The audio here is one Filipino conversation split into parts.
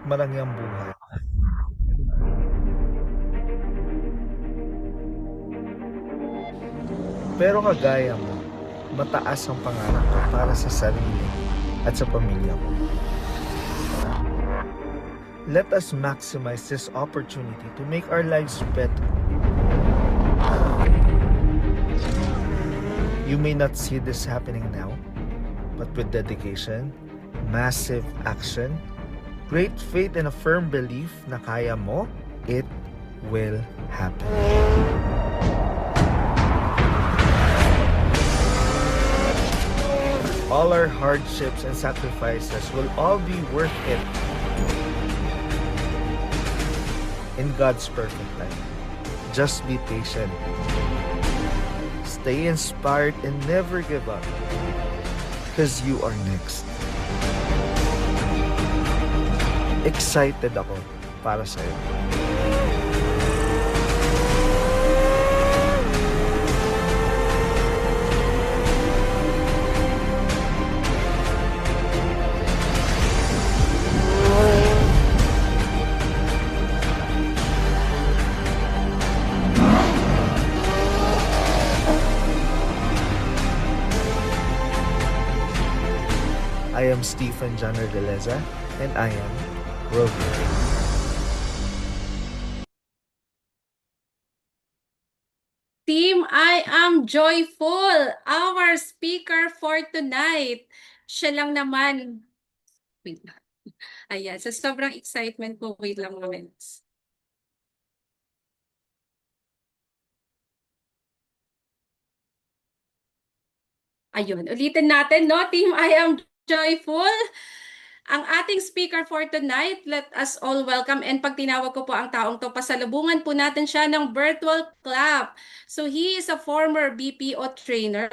marangyang buhay. Pero kagaya mo, mataas ang pangarap ko para sa sarili at sa pamilya ko. Let us maximize this opportunity to make our lives better. You may not see this happening now, but with dedication, massive action, great faith, and a firm belief na kaya mo, it will happen. All our hardships and sacrifices will all be worth it in God's perfect time. Just be patient. Stay inspired and never give up, because you are next. Excited ako para sa'yo. I am Stephen John Ardeleza, and I am Rogan. Team, I am joyful. Our speaker for tonight. Siya lang naman. Wait lang. Ayan, sa sobrang excitement ko, wait lang moments. Ayun, ulitin natin, no? Team, I am joyful. Ang ating speaker for tonight, let us all welcome, and pag tinawag ko po ang taong to, pasalubungan po natin siya ng virtual clap. So he is a former BPO trainer,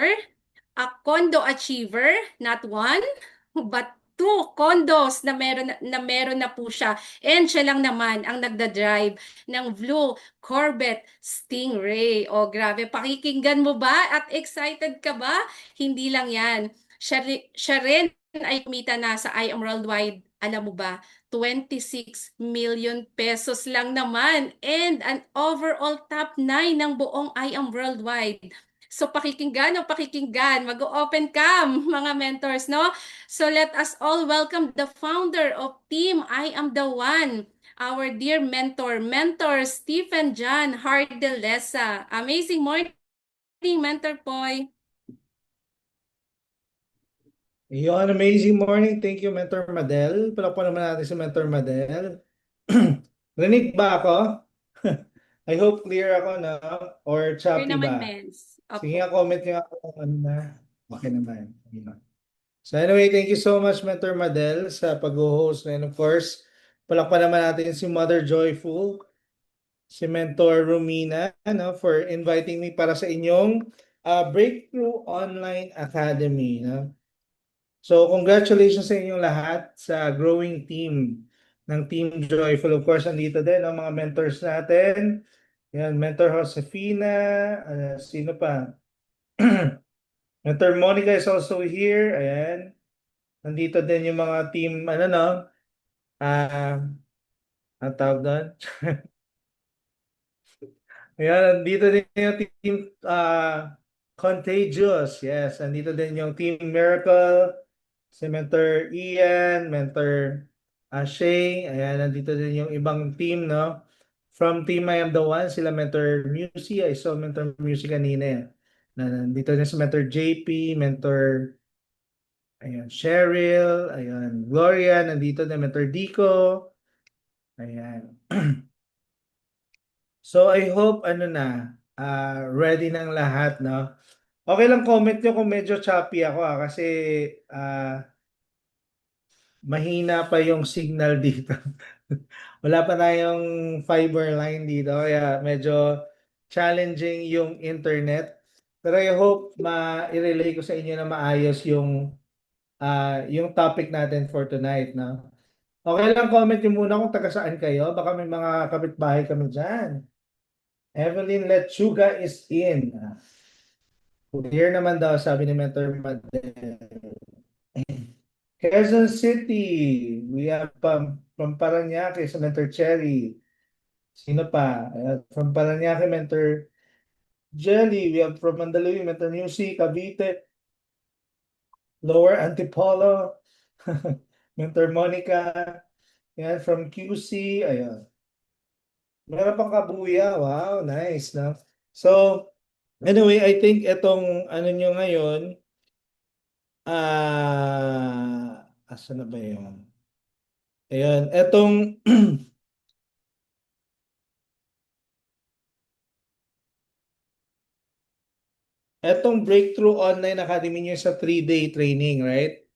a condo achiever, not one, but two condos na meron na po siya. And siya lang naman ang nagda-drive ng Blue Corvette Stingray. O grabe, pakikinggan mo ba? At excited ka ba? Hindi lang yan. Siya rin ay kumita na sa I Am Worldwide. Alam mo ba, 26 million pesos lang naman and an overall top 9 ng buong I Am Worldwide. So pakikinggan o pakikinggan, mag-open cam mga mentors, no? So let us all welcome the founder of Team I Am the One, our dear mentor Stephen John Hardelesa. Amazing morning, Mentor Poy. Yon, amazing morning. Thank you, Mentor Madel. Palakpan naman natin si Mentor Madel. Rinig ba ako? I hope clear ako na or Here choppy naman, ba? Mens. Sige Opo. nga, comment nyo ako kung ano na. Okay naman. Yun. So anyway, thank you so much, Mentor Madel, sa pag-host. And of course, palakpan naman natin si Mother Joyful, si Mentor Romina, ano, for inviting me para sa inyong Breakthrough Online Academy. No? So congratulations sa inyong lahat sa growing team ng Team Joyful. Of course, andito din ang mga mentors natin. Yan, Mentor Josefina, sino pa? Mentor Monica is also here. Ayan. Nandito din yung mga team, ano no? Ang tawag doon? Ayan, nandito din yung team Contagious. Yes, nandito din yung Team Miracle. Si Mentor Ian, Mentor Shay, ayan, nandito din yung ibang team, no? From Team I Am The One, sila Mentor Music, I saw Mentor Music kanina yan. Nandito din si Mentor JP, Mentor ayan, Cheryl, ayan, Gloria, nandito din Mentor Dico, ayan. So I hope, ano na, ready ng lahat, no? Okay lang comment nyo kung medyo choppy ako, kasi mahina pa yung signal dito. Wala pa tayong fiber line dito, kaya medyo challenging yung internet. Pero I hope ma-relay ko sa inyo na maayos yung topic natin for tonight, no? Okay lang, comment nyo muna kung taga saan kayo. Baka may mga kapitbahay kami dyan. Evelyn Lechuga is in. Clear naman daw, sabi ni Mentor Madel. Quezon City, we have from Parañaque sa Mentor Cherry. Sino pa? From Parañaque, Mentor Jelly. We have from Mandaluyong, Mentor Music, Cavite, Lower Antipolo, Mentor Monica. Yan, from QC. Ayan. Meron pang Kabuya. Wow, nice, no? So, anyway, I think itong ano nyo ngayon, asa na ba yun? Ayan, etong etong Breakthrough Online Academy nyo sa 3-day training, right?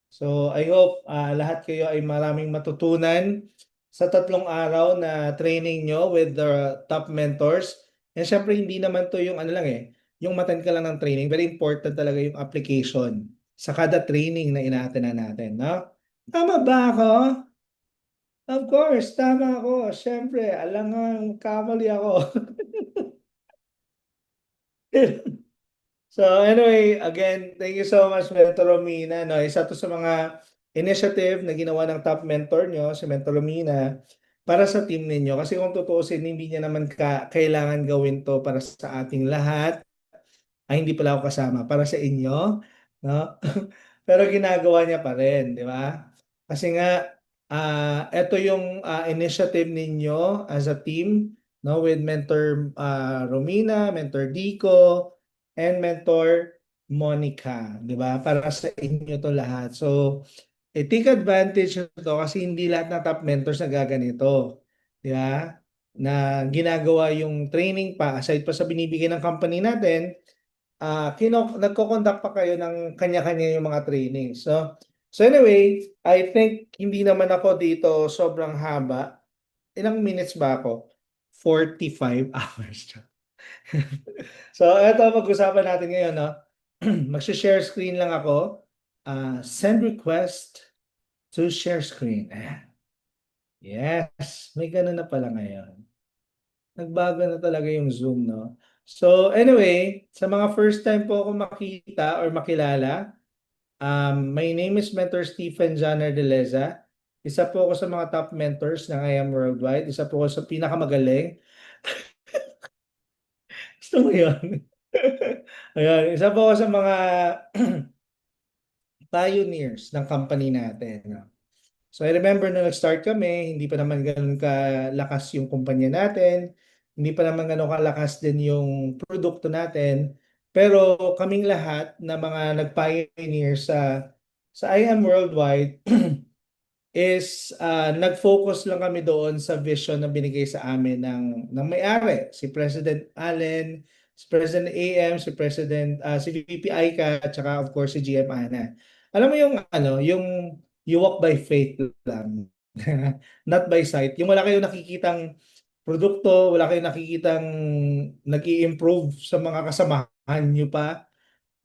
So I hope lahat kayo ay maraming matutunan sa 3 araw na training nyo with the top mentors. And syempre hindi naman to yung ano lang yung matan ka lang ng training. Very important talaga yung application sa kada training na ina-attend natin, no? Tama ba ako? Of course, tama ako. Syempre, alangang kamali ako. So anyway, again, thank you so much, Mentor Romina. No, isa to sa mga initiative na ginawa ng top mentor nyo, si Mentor Romina, para sa team ninyo. Kasi kung tutuusin, hindi niya naman kailangan gawin to para sa ating lahat. Ay, hindi pala ako kasama. Para sa inyo. No? Pero ginagawa niya pa rin, di ba? Kasi nga, ito yung initiative ninyo as a team, no, with Mentor Romina, Mentor Dico, and Mentor Monica, di ba? Para sa inyo to lahat. So, take advantage nito kasi hindi lahat ng top mentors na gaganito. Di ba? Na ginagawa yung training pa, aside pa sa binibigay ng company natin, nagko-conduct pa kayo ng kanya-kanya yung mga trainings. So anyway, I think hindi naman ako dito sobrang haba. Ilang minutes ba ako? 45 hours. So eto pag-usapan natin ngayon, no? Mag-share screen lang ako. Send request to share screen. Yes, may ganun na pala ngayon. Nagbago na talaga yung Zoom, no? So anyway, sa mga first time po ako makita or makilala, my name is Mentor Stephen John Ardeleza. Isa po ako sa mga top mentors ng I Am Worldwide. Isa po ako sa pinakamagaling. Gusto mo yun? Ayan, isa po ako sa mga pioneers ng company natin, no? So I remember nung nag-start kami, hindi pa naman ganoon kalakas yung kumpanya natin, hindi pa naman ganoon kalakas din yung produkto natin. Pero kaming lahat na mga nag-pioneer sa I Am Worldwide is nag-focus lang kami doon sa vision na binigay sa amin ng may-ari, si President Allen, si President AM, si President si VP Aika, at saka of course si GM Ana. Alam mo yung ano, yung you walk by faith lang. Not by sight. Yung wala kayong nakikitang produkto, wala kayong nakikitang nag-i-improve sa mga kasamahan nyo pa.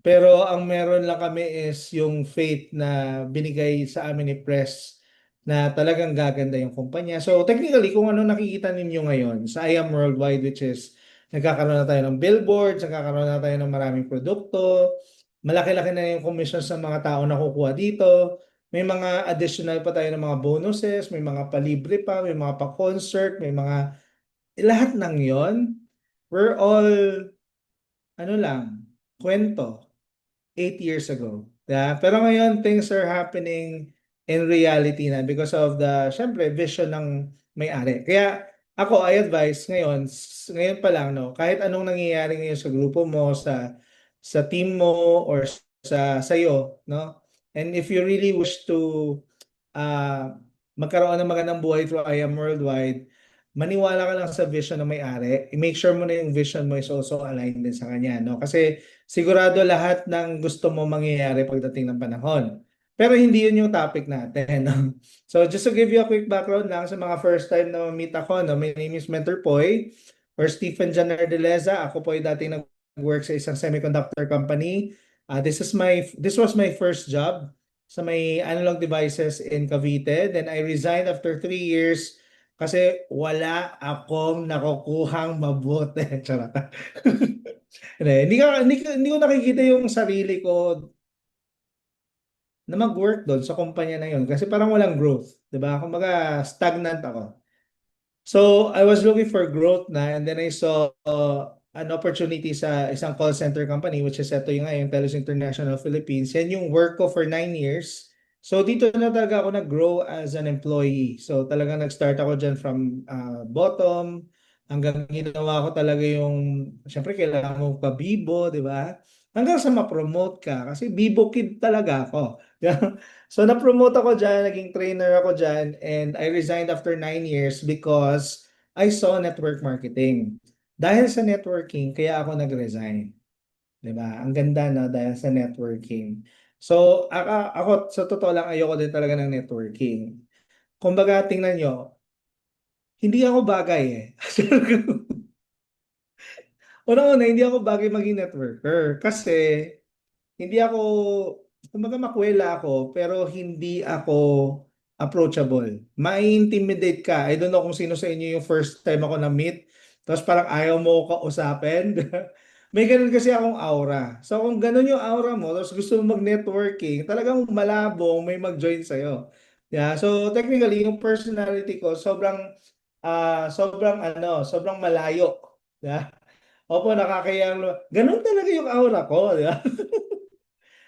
Pero ang meron lang kami is yung faith na binigay sa amin ni Press na talagang gaganda yung kumpanya. So technically, kung ano nakikita ninyo ngayon sa I Am Worldwide, which is nagkakaroon na tayo ng billboards, nagkakaroon na tayo ng maraming produkto, malaki-laki na yung commission sa mga tao na kukuha dito, may mga additional pa tayo ng mga bonuses, may mga palibre pa, may mga pa-concert, may mga lahat ng yon. We're all ano lang, kwento 8 years ago. Yeah? Pero ngayon, things are happening in reality na because of the, syempre, vision ng may-ari. Kaya ako, I advise ngayon, ngayon pa lang, no, kahit anong nangyayari ngayon sa grupo mo, sa team mo, or sa sayo, no? And if you really wish to uh, magkaroon ng magandang buhay through I Am Worldwide, maniwala ka lang sa vision ng may-ari. I-make sure mo na yung vision mo is also aligned din sa kanya, no? Kasi sigurado lahat ng gusto mo mangyayari pagdating ng panahon. Pero hindi yun yung topic natin, no? So just to give you a quick background lang sa mga first time na meet ako, no? My name is Mentor Poy or Stephen John Ardeleza. Ako po ay dating nag-work sa isang semiconductor company. This was my first job sa may analog devices in Cavite. Then I resigned after 3 years kasi wala akong nakukuhang mabuti. Charot. Hindi ko nakikita yung sarili ko na mag-work doon sa kumpanya na yun kasi parang walang growth, 'di ba? Kumbaga stagnant ako. So I was looking for growth na, and then I saw an opportunity sa isang call center company, which is ito yung ngayon, Telos International Philippines. Yan yung work ko for 9 years. So dito na talaga ako nag-grow as an employee. So talagang nag-start ako dyan from bottom hanggang ginawa ko talaga yung, syempre kailangan mo pa-bibo, di ba? Hanggang sa ma-promote ka. Kasi bibo kid talaga ako. So na-promote ako dyan, naging trainer ako dyan, and I resigned after 9 years because I saw network marketing. Dahil sa networking, kaya ako nag-resign. 'Di ba? Ang ganda na dahil sa networking. So, ako sa totoo lang ayoko din talaga ng networking. Kumbaga, tingnan nyo, hindi ako bagay eh. Una-una, hindi ako bagay maging networker kasi hindi ako, kumbaga makwela ako, pero hindi ako approachable. Mai-intimidate ka. I don't know kung sino sa inyo yung first time ako na-meet, tapos parang ayaw mo ko kausapin. May ganun kasi akong aura. So kung ganun yung aura mo, tapos gusto mo mag-networking, talagang malabo may mag-join sa'yo. Yeah, so technically, yung personality ko, sobrang malayo. Yeah. Opo, nakakaya. Ganun talaga yung aura ko, di ba?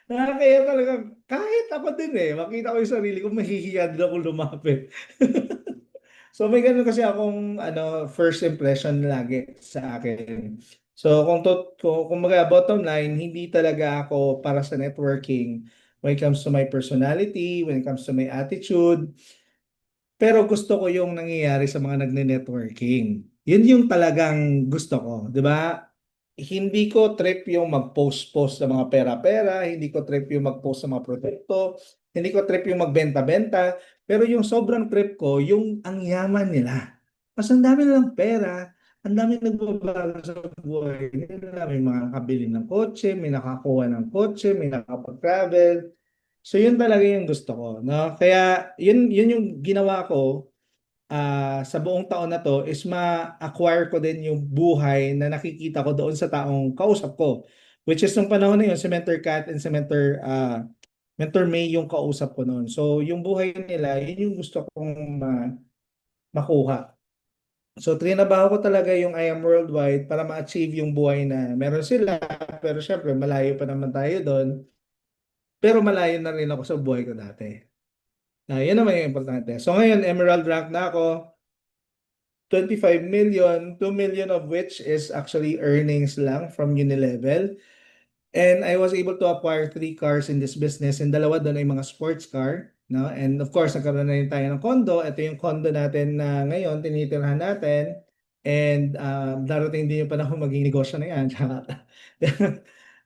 Nakakaya talaga, kahit ako din eh, makita ko yung sarili ko, mahihiya din ako lumapit. So may ganun kasi akong first impression lagi sa akin. So kung mga bottom line, hindi talaga ako para sa networking when it comes to my personality, when it comes to my attitude. Pero gusto ko yung nangyayari sa mga nagne-networking. Yun yung talagang gusto ko, 'di ba? Hindi ko trip yung mag-post-post ng mga pera-pera, hindi ko trip yung mag-post ng mga produkto, hindi ko trip yung magbenta-benta, pero yung sobrang trip ko, yung ang yaman nila. Mas ang dami nilang pera, ang dami nagbabago sa buhay nila, may mga nakabili ng kotse, may nakakuha ng kotse, may nakapag-travel. So yun talaga yung gusto ko, no? Kaya yun yung ginawa ko sa buong taon na to is ma-acquire ko din yung buhay na nakikita ko doon sa taong kausap ko. Which is nung panahon na yun, si Mentor Kat and si Mentor May yung kausap ko noon. So yung buhay nila, yun yung gusto kong makuha. So trinabaho ko talaga yung I Am Worldwide para ma-achieve yung buhay na meron sila. Pero syempre, malayo pa naman tayo doon. Pero malayo na rin ako sa buhay ko dati. Yan naman yung importante. So ngayon, Emerald rank na ako. 25 million, 2 million of which is actually earnings lang from Unilevel. And I was able to acquire 3 cars in this business, and dalawa doon ay mga sports car. No? And of course, nagkaroon na rin tayo ng condo. Ito yung condo natin na ngayon, tinitirhan natin. And darating din yung panahon maging negosyo na yan.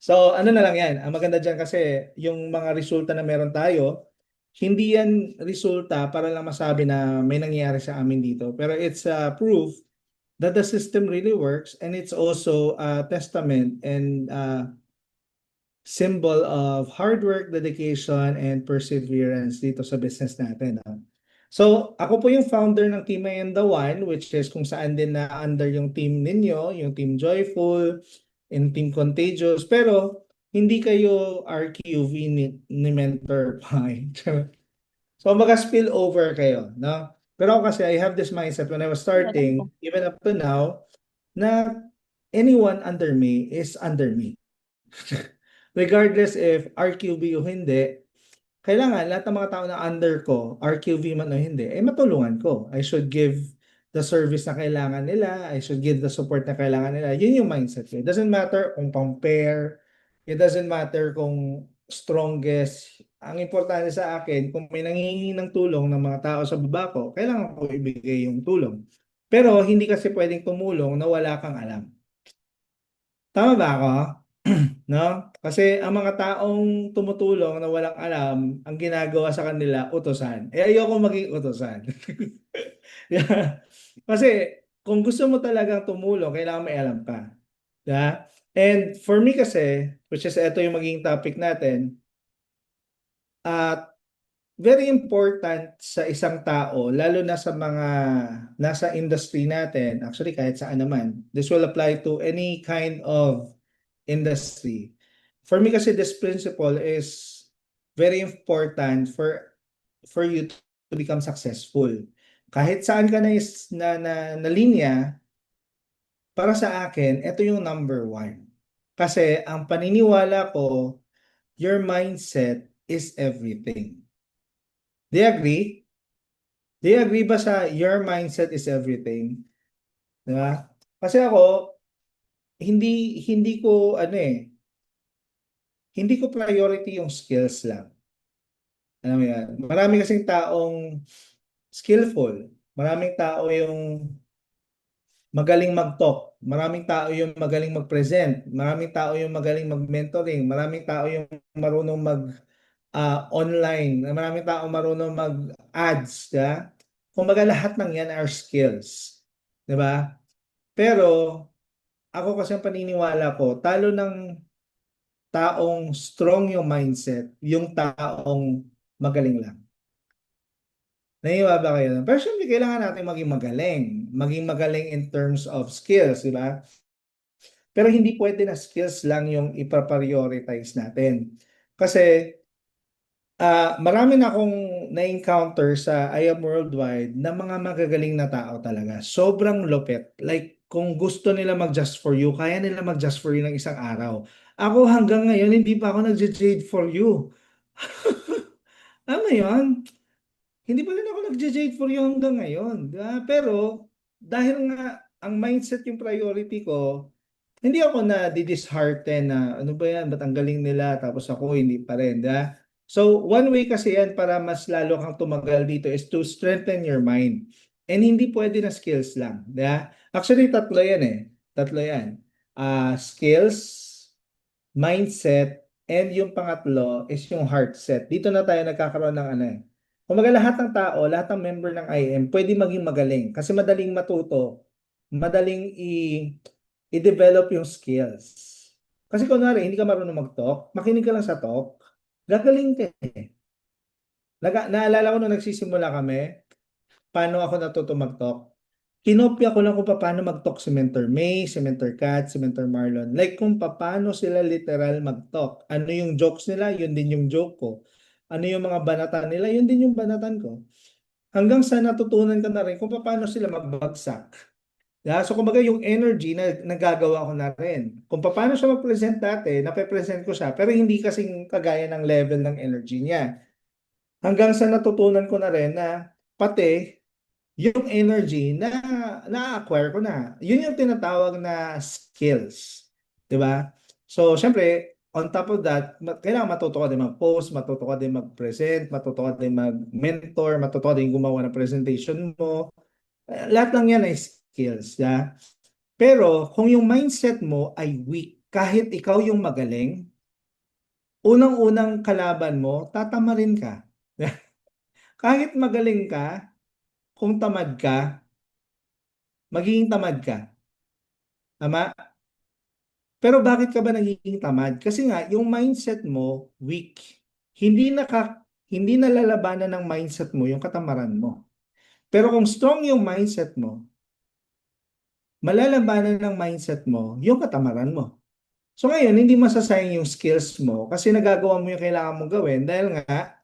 So ano na lang yan. Ang maganda dyan kasi yung mga resulta na meron tayo, hindi yan resulta para lang masabi na may nangyayari sa amin dito. Pero it's proof that the system really works, and it's also a testament and symbol of hard work, dedication, and perseverance dito sa business natin. So, ako po yung founder ng Team I Am The One, which is kung saan din na under yung team ninyo, yung Team Joyful, and Team Contagious. Pero, hindi kayo RQV ni Mentor Pai. So, spill over kayo, no? Pero ako kasi, I have this mindset when I was starting, even up to now, na anyone under me is under me. Regardless if RQV o hindi, kailangan lahat ng mga tao na under ko, RQV man o hindi, ay matulungan ko. I should give the service na kailangan nila. I should give the support na kailangan nila. Yun yung mindset ko. It doesn't matter kung pang-pair. It doesn't matter kung strongest. Ang importante sa akin, kung may nanghihingi ng tulong ng mga tao sa baba ko, kailangan ko ibigay yung tulong. Pero hindi kasi pwedeng tumulong na wala kang alam. Tama ba ako? No? Kasi ang mga taong tumutulong na walang alam, ang ginagawa sa kanila, utusan. Ayoko maging utusan. Yeah. Kasi kung gusto mo talagang tumulong, kailangan may alam ka. Yeah? And for me kasi, which is ito yung magiging topic natin, at very important sa isang tao, lalo na sa mga nasa industry natin, actually kahit saan naman, this will apply to any kind of industry. For me kasi this principle is very important for you to become successful. Kahit saan ka na linya, para sa akin, ito yung number one. Kasi ang paniniwala ko, your mindset is everything. Do you agree? Do you agree ba sa your mindset is everything? Diba? Kasi ako, hindi ko hindi ko priority yung skills lang. Alam mo yan? Marami kasing taong skillful. Maraming tao yung magaling mag-talk. Maraming tao yung magaling mag-present. Maraming tao yung magaling mag-mentoring. Maraming tao yung marunong online. Maraming tao marunong mag-ads. Ja? Kumbaga lahat ng yan are skills. 'Di ba? Pero ako kasi ang paniniwala ko, talo ng taong strong yung mindset, yung taong magaling lang. Naiiba ba kayo? Pero syempre, kailangan natin maging magaling. Maging magaling in terms of skills, di ba? Pero hindi pwede na skills lang yung ipa-prioritize natin. Kasi marami na akong na-encounter sa I Am Worldwide na mga magagaling na tao talaga. Sobrang lupit. Like, kung gusto nila mag-just for you, kaya nila mag-just for you ng isang araw. Ako hanggang ngayon, hindi pa ako nag-jade for you. Alam mo yun? Hindi pa rin ako nag-jade for you hanggang ngayon. Diba? Pero, dahil nga, ang mindset yung priority ko, hindi ako na dishearten na ano ba yan, ba't ang galing nila tapos ako hindi pa rin. Diba? So, one way kasi yan para mas lalo kang tumagal dito is to strengthen your mind. And hindi pwede na skills lang. Diba? Actually, tatlo yan eh. Tatlo yan. Skills, mindset, and yung pangatlo is yung heart set. Dito na tayo nagkakaroon ng ano eh. Kumbaga lahat ng tao, lahat ng member ng IM, pwede maging magaling kasi madaling matuto, madaling i-develop yung skills. Kasi kunwari, hindi ka marunong mag-talk, makinig ka lang sa talk, gagaling ka eh. Naalala ko nung nagsisimula kami, paano ako natuto mag-talk. Kinopya ko lang kung paano mag-talk si Mentor May, si Mentor Kat, si Mentor Marlon. Like kung paano sila literal mag-talk. Ano yung jokes nila, yun din yung joke ko. Ano yung mga banatan nila, yun din yung banatan ko. Hanggang sa natutunan ka na rin kung paano sila magbagsak. Yeah, so kumbaga yung energy na nagagawa ko na rin. Kung paano siya mag-present dati, nape-present ko siya, pero hindi kasing kagaya ng level ng energy niya. Hanggang sa natutunan ko na rin na pati yung energy na-acquire ko na. Yun yung tinatawag na skills. 'Di ba? So, syempre, on top of that, kailangan matuto ka din mag-post, matuto ka din mag-present, matuto ka din mag-mentor, matuto ka din gumawa ng presentation mo. Lahat lang yan ay skills. Yeah? Pero, kung yung mindset mo ay weak, kahit ikaw yung magaling, unang-unang kalaban mo, tatamarin ka. Kahit magaling ka, kung tamad ka, magiging tamad ka. Tama? Pero bakit ka ba nagiging tamad? Kasi nga, yung mindset mo, weak. Hindi nalalabanan ng mindset mo yung katamaran mo. Pero kung strong yung mindset mo, malalabanan ng mindset mo yung katamaran mo. So ngayon, hindi masasayang yung skills mo kasi nagagawa mo yung kailangan mong gawin dahil nga,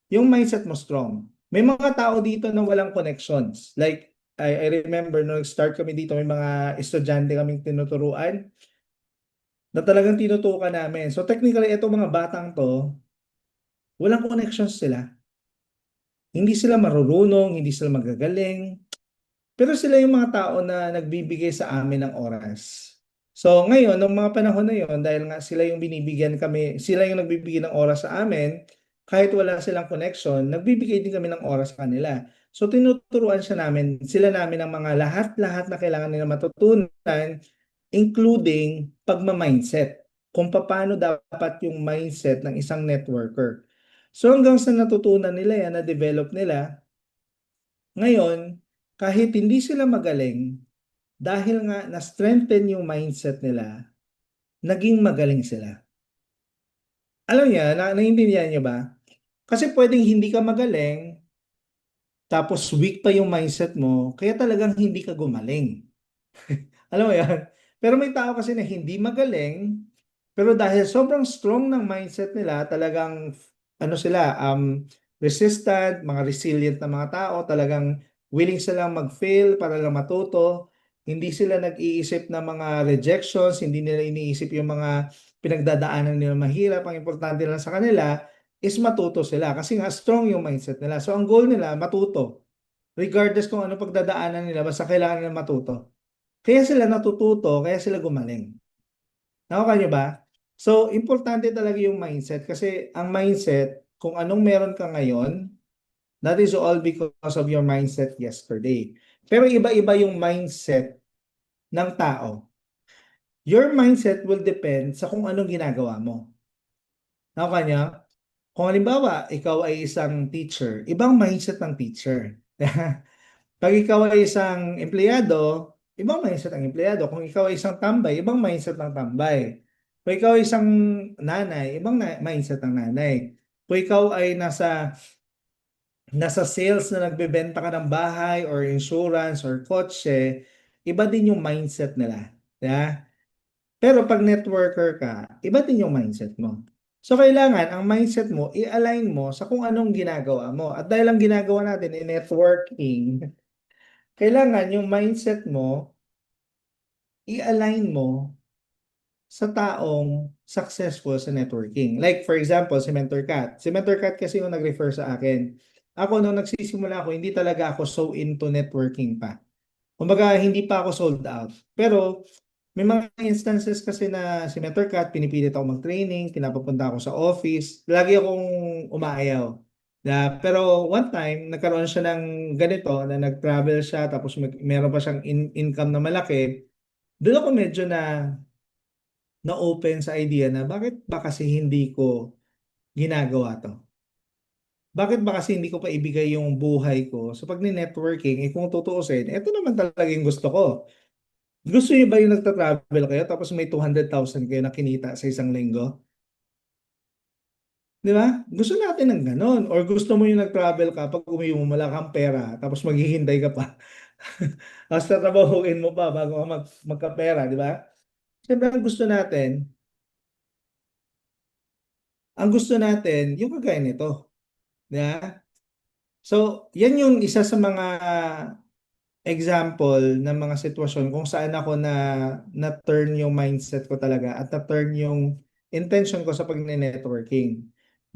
yung mindset mo strong. May mga tao dito na walang connections. Like, I remember nung start kami dito, may mga estudyante kaming tinuturuan na talagang tinutukan namin. So technically, itong mga batang to, walang connections sila. Hindi sila marurunong, hindi sila magagaling. Pero sila yung mga tao na nagbibigay sa amin ng oras. So ngayon, ng mga panahon na yon, dahil nga sila yung binibigyan kami, sila yung nagbibigay ng oras sa amin, kahit wala silang connection, nagbibigay din kami ng oras sa kanila. So tinuturuan sila namin ng mga lahat-lahat na kailangan nila matutunan, including pagma-mindset. Kung paano dapat yung mindset ng isang networker. So hanggang sa natutunan nila yan, na-develop nila, ngayon, kahit hindi sila magaling, dahil nga na-strengthen yung mindset nila, naging magaling sila. Alam niya, naiintindihan niyo ba? Kasi pwedeng hindi ka magaling, tapos weak pa yung mindset mo, kaya talagang hindi ka gumaling. Alam mo yan? Pero may tao kasi na hindi magaling, pero dahil sobrang strong ng mindset nila, talagang ano sila, resistant, mga resilient na mga tao, talagang willing silang mag-fail para lang matuto. Hindi sila nag-iisip ng mga rejections, hindi nila iniisip yung mga pinagdadaanan nila mahirap. Ang importante lang sa kanila is matuto sila kasi nga strong yung mindset nila. So ang goal nila, matuto. Regardless kung ano pagdadaanan nila, basta kailangan nila matuto. Kaya sila natututo, kaya sila gumaling. Nakuha niyo ba? So, importante talaga yung mindset kasi ang mindset, kung anong meron ka ngayon, that is all because of your mindset yesterday. Pero iba-iba yung mindset ng tao. Your mindset will depend sa kung anong ginagawa mo. Nakuha niyo? Kung halimbawa, ikaw ay isang teacher, ibang mindset ng teacher. Pag ikaw ay isang empleyado, ibang mindset ang empleyado. Kung ikaw ay isang tambay, ibang mindset ng tambay. Kung ikaw ay isang nanay, ibang mindset ng nanay. Kung ikaw ay nasa sales na nagbebenta ka ng bahay or insurance or kotse, iba din yung mindset nila. Yeah? Pero pag networker ka, iba din yung mindset mo. So kailangan ang mindset mo, i-align mo sa kung anong ginagawa mo. At dahil ang ginagawa natin in networking, kailangan yung mindset mo, i-align mo sa taong successful sa networking. Like for example, si Mentor Kat. Si Mentor Kat kasi yung nag-refer sa akin. Ako nung nagsisimula ako, hindi talaga ako so into networking pa. Kumbaga, hindi pa ako sold out. Pero may mga instances kasi na si Mentor Kat, pinipilit ako mag-training, pinapapunta ako sa office. Lagi akong umaayaw. Pero one time, nagkaroon siya ng ganito, na nag-travel siya, tapos meron pa siyang income na malaki. Doon ako medyo na-open sa idea na bakit ba kasi hindi ko ginagawa to? Bakit ba kasi hindi ko pa ibigay yung buhay ko sa pag-networking? Eh kung tutuusin, ito naman talaga yung gusto ko. Gusto niyo ba yung nagta-travel kayo tapos may 200,000 kayo na kinita sa isang linggo? Di ba? Gusto natin ng ganun. Or gusto mo yung nag-travel ka pag uwi mo wala kang pera tapos maghihintay ka pa. Tapos tatrabahuin mo pa bago ka magkapera, di ba? Siyempre ang gusto natin, yung kagaya nito. Di ba? So, yan yung isa sa mga example ng mga sitwasyon kung saan ako na-turn yung mindset ko talaga at na-turn yung intention ko sa pag-networking.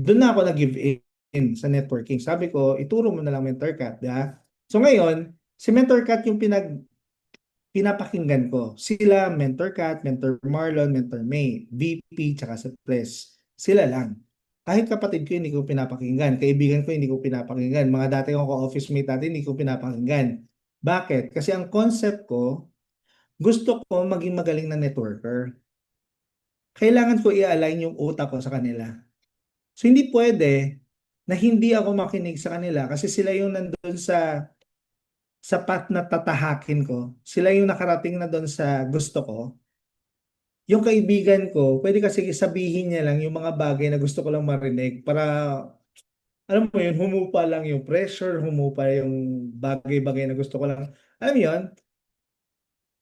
Doon na ako nag-give in sa networking. Sabi ko, ituro mo na lang MentorCat, di ba? So ngayon, si MentorCat yung pinapakinggan ko. Sila, MentorCat, Mentor Marlon, Mentor May, VP, tsaka sa Press. Sila lang. Kahit kapatid ko, hindi ko pinapakinggan. Kaibigan ko, hindi ko pinapakinggan. Mga dati kong ka-office mate natin, hindi ko pinapakinggan. Bakit? Kasi ang concept ko, gusto ko maging magaling na networker. Kailangan ko i-align yung utak ko sa kanila. So hindi pwede na hindi ako makinig sa kanila kasi sila yung nandun sa path na tatahakin ko. Sila yung nakarating na doon sa gusto ko. Yung kaibigan ko, pwede kasi sabihin niya lang yung mga bagay na gusto ko lang marinig para, alam mo yun, humupa lang yung pressure, humupa yung bagay-bagay na gusto ko lang. Alam mo yun?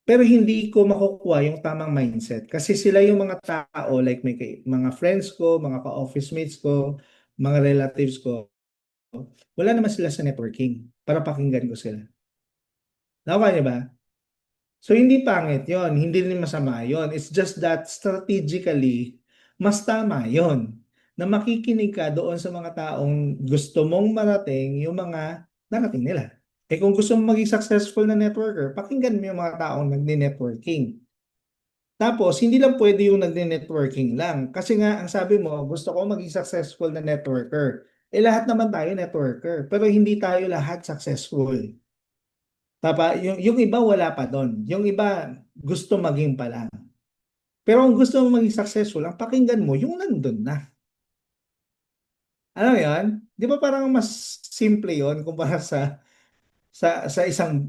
Pero hindi ko makukuha yung tamang mindset. Kasi sila yung mga tao, like mga friends ko, mga ka-office mates ko, mga relatives ko, wala naman sila sa networking para pakinggan ko sila. Nakuha niyo ba? So, hindi pangit yon, hindi rin masama yon. It's just that strategically, mas tama yon na makikinig ka doon sa mga taong gusto mong marating yung mga narating nila. Eh kung gusto mong maging successful na networker, pakinggan mo yung mga taong nagni-networking. Tapos, hindi lang pwede yung nagni-networking lang. Kasi nga, ang sabi mo, gusto ko maging successful na networker. Eh lahat naman tayo networker, pero hindi tayo lahat successful. Yung iba wala pa doon. Yung iba gusto maging pala. Pero kung gusto mo maging successful, ang pakinggan mo yung nandun na. Alam mo yan? Di ba parang mas simple yon kumpara sa isang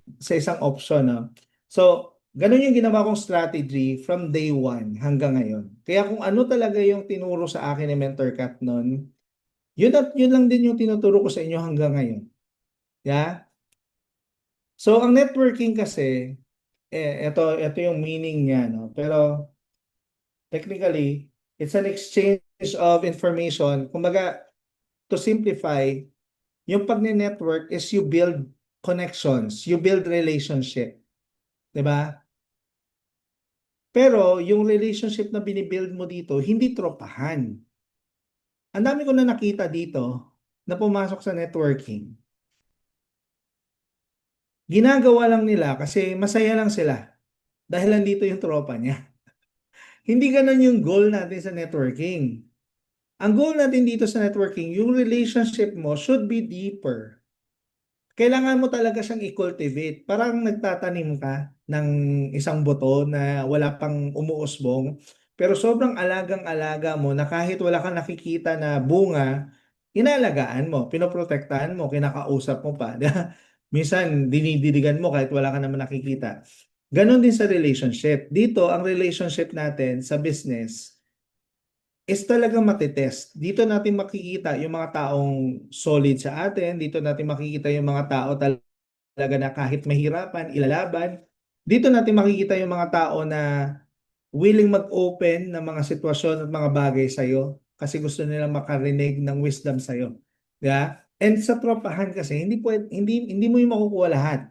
option, no? So, ganun yung ginawa kong strategy from day one hanggang ngayon. Kaya kung ano talaga yung tinuro sa akin ni Mentor Kat noon, yun at yun lang din yung tinuturo ko sa inyo hanggang ngayon. Yeah? So, ang networking kasi, ito yung meaning niya, no? Pero, technically, it's an exchange of information. Kumbaga, to simplify, yung pag-network is you build connections, you build relationship. 'Di ba? Pero yung relationship na binibuild mo dito, hindi tropahan. Ang dami ko na nakita dito na pumasok sa networking. Ginagawa lang nila kasi masaya lang sila dahil nandito yung tropa niya. Hindi ganun yung goal natin sa networking. Ang goal natin dito sa networking, yung relationship mo should be deeper. Kailangan mo talaga siyang i-cultivate. Parang nagtatanim ka ng isang buto na wala pang umuusbong, pero sobrang alagang-alaga mo na kahit wala kang nakikita na bunga, inaalagaan mo, pinoprotektahan mo, kinakausap mo pa. Minsan, dinididigan mo kahit wala ka naman nakikita. Ganon din sa relationship. Dito, ang relationship natin sa business is talagang matitest. Dito natin makikita yung mga taong solid sa atin. Dito natin makikita yung mga tao talaga na kahit mahirapan, ilalaban. Dito natin makikita yung mga tao na willing mag-open ng mga sitwasyon at mga bagay sa'yo kasi gusto nila makarinig ng wisdom sa'yo. Yeah? And sa tropahan kasi, hindi mo yung makukuha lahat.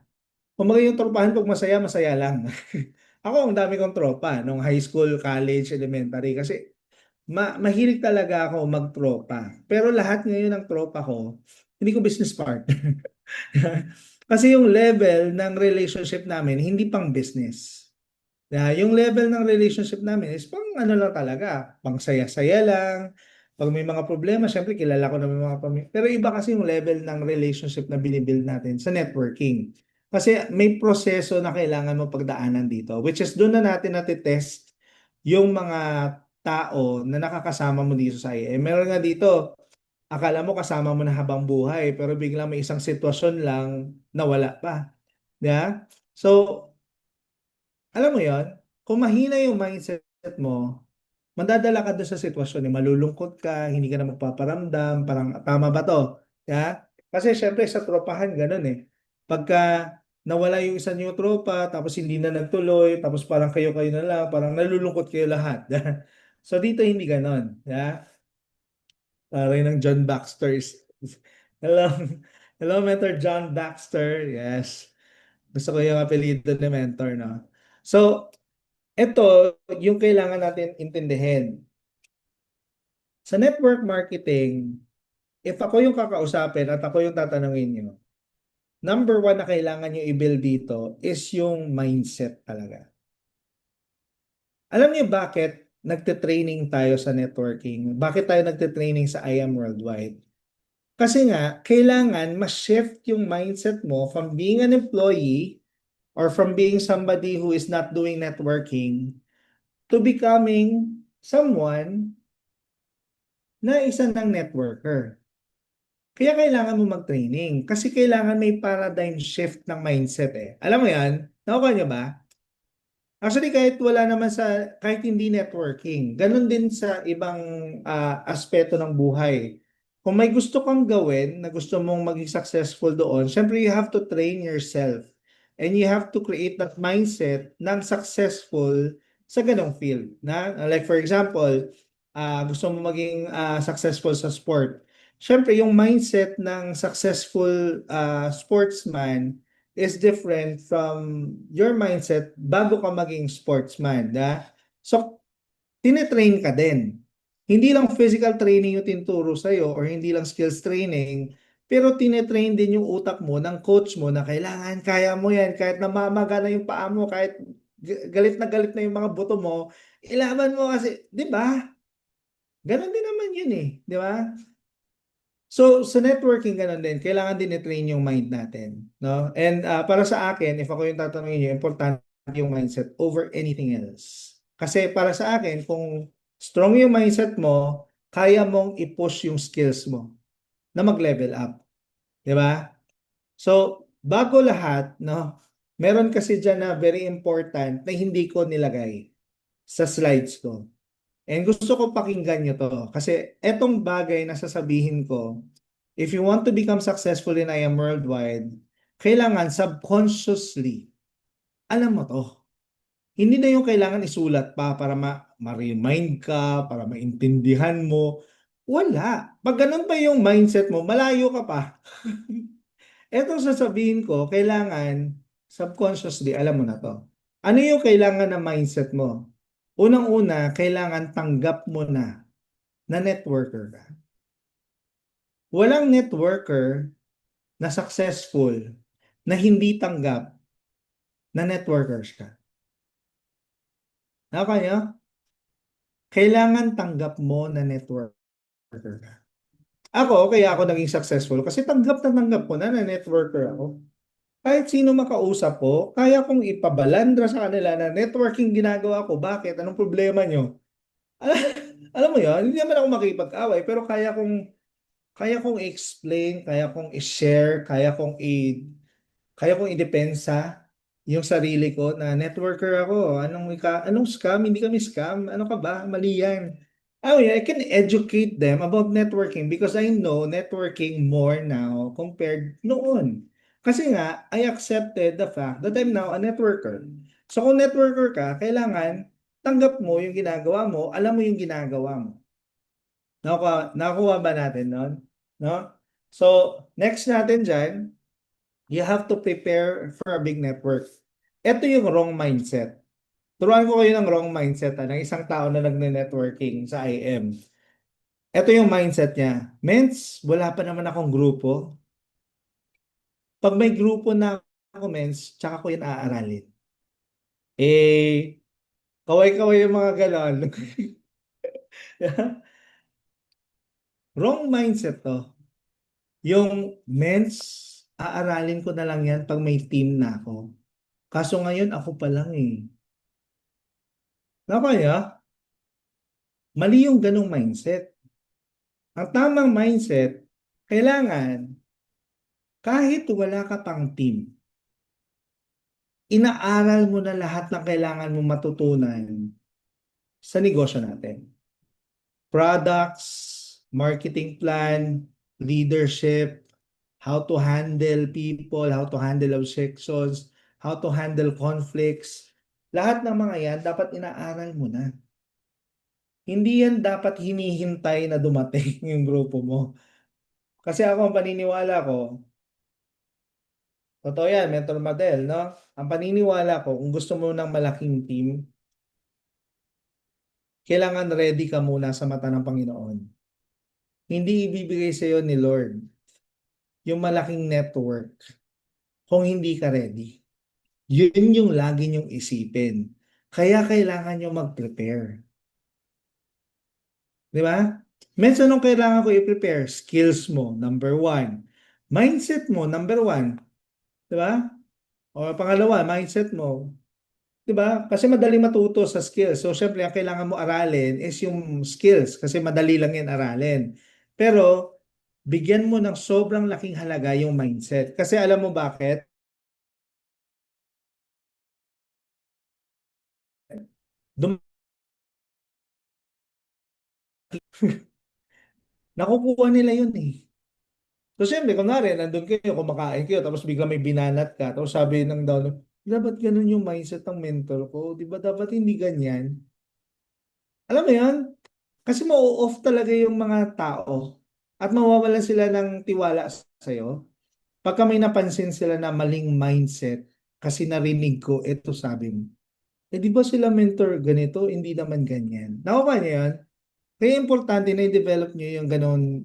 Kung yung tropahan, pag masaya, masaya lang. Ako, ang dami kong tropa nung high school, college, elementary kasi mahilig talaga ako magtropa. Pero lahat ngayon ng tropa ko, hindi ko business partner. Kasi yung level ng relationship namin, hindi pang business. Yung level ng relationship namin is pang ano lang talaga, pang saya-saya lang. Pag may mga problema, syempre kilala ko na may mga pamilya. Pero iba kasi yung level ng relationship na binibuild natin sa networking. Kasi may proseso na kailangan mo pagdaanan dito, which is doon na natin natitest yung mga tao na nakakasama mo dito sa IM. Meron nga dito, akala mo kasama mo na habang buhay, pero biglang may isang sitwasyon lang na wala pa. Yeah? So, alam mo yon, kung mahina yung mindset mo, mandadala ka doon sa sitwasyon, malulungkot ka, hindi ka na magpaparamdam, parang tama ba to? Yeah? Kasi syempre sa tropahan, ganun eh. Pagka nawala yung isa niyong tropa, tapos hindi na nagtuloy, tapos parang kayo-kayo na lang, parang nalulungkot kayo lahat. So dito hindi ganun. Yeah? Rin ng John Baxter hello, hello Mentor John Baxter. Yes. Gusto ko yung apelyido ni Mentor, no? So, ito yung kailangan natin intindihin. Sa network marketing, if ako yung kakausapin at ako yung tatanungin nyo, number one na kailangan nyo i-build dito is yung mindset talaga. Alam niyo bakit nagte-training tayo sa networking? Bakit tayo nagte-training sa IAM Worldwide? Kasi nga, kailangan ma-shift yung mindset mo from being an employee or from being somebody who is not doing networking to becoming someone na isa ng networker. Kaya kailangan mo mag-training kasi kailangan may paradigm shift ng mindset eh. Alam mo yan? Nakuha niyo ba? Actually, kahit hindi networking, ganun din sa ibang aspeto ng buhay. Kung may gusto kang gawin na gusto mong maging successful doon, syempre you have to train yourself. And you have to create that mindset ng successful sa ganong field. Like for example, gusto mo maging successful sa sport. Syempre, yung mindset ng successful sportsman is different from your mindset bago ka maging sportsman. So, tinetrain ka din. Hindi lang physical training yung tinuturo sa'yo or hindi lang skills training, pero tinetrain din yung utak mo ng coach mo na kailangan, kaya mo yan, kahit namamaga na yung paa mo, kahit galit na yung mga buto mo, ilaban mo kasi, di ba? Ganon din naman yun eh, di ba? So, sa networking ganun din, kailangan din i-train yung mind natin, no? And para sa akin, if ako yung tatanungin niyo, importante yung mindset over anything else. Kasi para sa akin, kung strong yung mindset mo, kaya mong i-push yung skills mo na mag-level up. Di ba? So, bago lahat, no? Meron kasi dyan na very important na hindi ko nilagay sa slides ko. And gusto ko pakinggan nyo to. Kasi etong bagay na sasabihin ko, if you want to become successful in IAM Worldwide, kailangan subconsciously, alam mo to. Hindi na yung kailangan isulat pa para ma-remind ka, para maintindihan mo. Wala. Pag ganun pa yung mindset mo, malayo ka pa. Etong sasabihin ko, kailangan subconsciously, alam mo na to. Ano yung kailangan na mindset mo? Unang-una, kailangan tanggap mo na networker ka. Walang networker na successful na hindi tanggap na networkers ka. Kaya, kailangan tanggap mo na networker ka. Ako, kaya ako naging successful kasi tanggap na tanggap ko na networker ako. Kahit sino makausap ko, kaya kong ipabalandra sa kanila na networking ginagawa ko. Bakit? Anong problema nyo? Alam mo yun, hindi naman ako makipag-away, pero kaya kong i-explain, kaya kong i-share, kaya kong idepensa yung sarili ko na networker ako. Anong scam? Hindi kami scam. Ano ka ba? Mali yan. Oh yeah, I can educate them about networking because I know networking more now compared noon. Kasi nga, I accepted the fact that I'm now a networker. So kung networker ka, kailangan tanggap mo yung ginagawa mo, alam mo yung ginagawa mo. Nakuha ba natin nun? No? So, next natin dyan, you have to prepare for a big network. Ito yung wrong mindset. Turuan ko kayo ng wrong mindset ng isang tao na nagne-networking sa IM. Ito yung mindset niya. Mens, wala pa naman akong grupo. Pag may grupo na ako, mens, tsaka ko yun aaralin. Kaway-kaway yung mga ganon. Wrong mindset to. Yung mens, aaralin ko na lang yan pag may team na ako. Kaso ngayon, ako pa lang eh. Kaya, mali yung ganong mindset. Ang tamang mindset, kailangan, kahit wala ka pang team, inaaral mo na lahat ng kailangan mo matutunan sa negosyo natin. Products, marketing plan, leadership, how to handle people, how to handle objections, how to handle conflicts. Lahat ng mga yan, dapat inaaral mo na. Hindi yan dapat hinihintay na dumating yung grupo mo. Kasi ako, ang paniniwala ko, totoo yan, Mentor Madel, no? Ang paniniwala ko, kung gusto mo ng malaking team, kailangan ready ka muna sa mata ng Panginoon. Hindi ibibigay sa iyo ni Lord yung malaking network kung hindi ka ready. Yun yung lagi niyong isipin. Kaya kailangan niyo mag-prepare. Di ba? Minsan anong kailangan ko i-prepare? Skills mo, number one. Mindset mo, number one. Di ba? O pangalawa, mindset mo. 'Di ba? Kasi madali matuto sa skills. So, syempre, ang kailangan mo aralin is yung skills kasi madali lang yan aralin. Pero, bigyan mo ng sobrang laking halaga yung mindset. Kasi alam mo bakit? Dum- Nakukuha nila yun eh. So, syempre, kunwari, nandun kayo, kumakain kayo, tapos bigla may binanat ka, tapos sabi ng down, dapat ganun yung mindset ng mentor ko. Di ba dapat hindi ganyan? Alam mo yan? Kasi mau-off talaga yung mga tao at mawawalan sila ng tiwala sa'yo. Pagka may napansin sila na maling mindset, kasi narinig ko, ito sabi mo. Eh di ba sila mentor ganito? Hindi naman ganyan. Nakuha niyo yan? Kaya importante na i-develop niyo yung ganun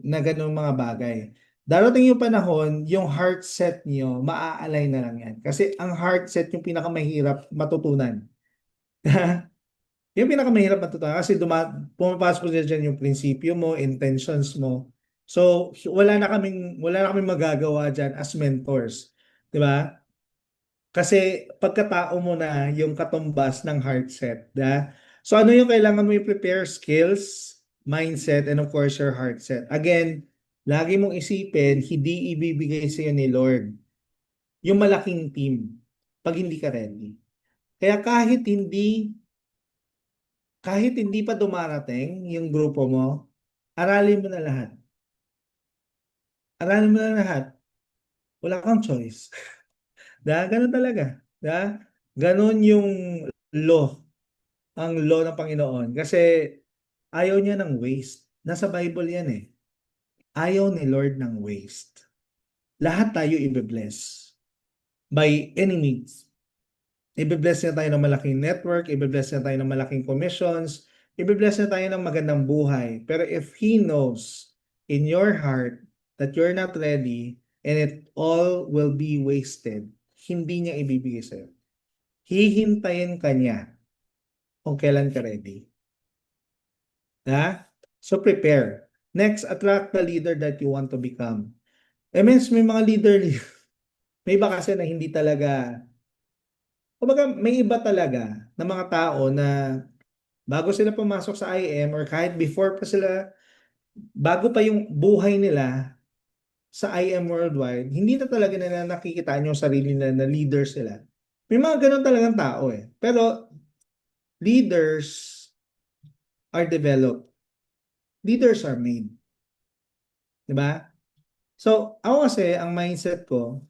mga bagay. Darating yung panahon, yung heart set niyo, maa-align na lang yan. Kasi ang heart set yung pinakamahirap matutunan. Yung pinakamahirap matutunan kasi pumapasok po dyan yung prinsipyo mo, intentions mo. So, wala na kaming magagawa dyan as mentors. 'Di ba? Kasi pagkatao mo na yung katumbas ng heart set. So, ano yung kailangan mo i-prepare? Skills, mindset, and of course, your heart set. Again, lagi mong isipin, hindi ibibigay sa iyo ni Lord yung malaking team pag hindi ka ready. Kaya kahit hindi pa dumarating yung grupo mo, aralin mo na lahat. Aralin mo na lahat. Wala kang choice. Ganun talaga. Ganun yung law, ang law ng Panginoon. Kasi ayaw niya ng waste. Nasa Bible yan eh. Ayaw ni Lord ng waste. Lahat tayo ibe-bless by any means. Ibe-bless niya tayo ng malaking network, ibe-bless niya tayo ng malaking commissions, ibe-bless niya tayo ng magandang buhay. Pero if He knows in your heart that you're not ready and it all will be wasted, hindi niya ibibigay sa'yo. Hihintayin ka niya kung kailan ka ready. Ha? So prepare. Next, attract the leader that you want to become. Means may mga leader, may iba kasi na hindi talaga, kumbaga may iba talaga na mga tao na bago sila pumasok sa IM or kahit before pa sila, bago pa yung buhay nila sa IM Worldwide, hindi na talaga nila nakikitaan yung sarili nila na leader sila. May mga ganun talagang tao eh. Pero leaders are developed. Leaders are made. Diba? So, ako kasi, ang mindset ko,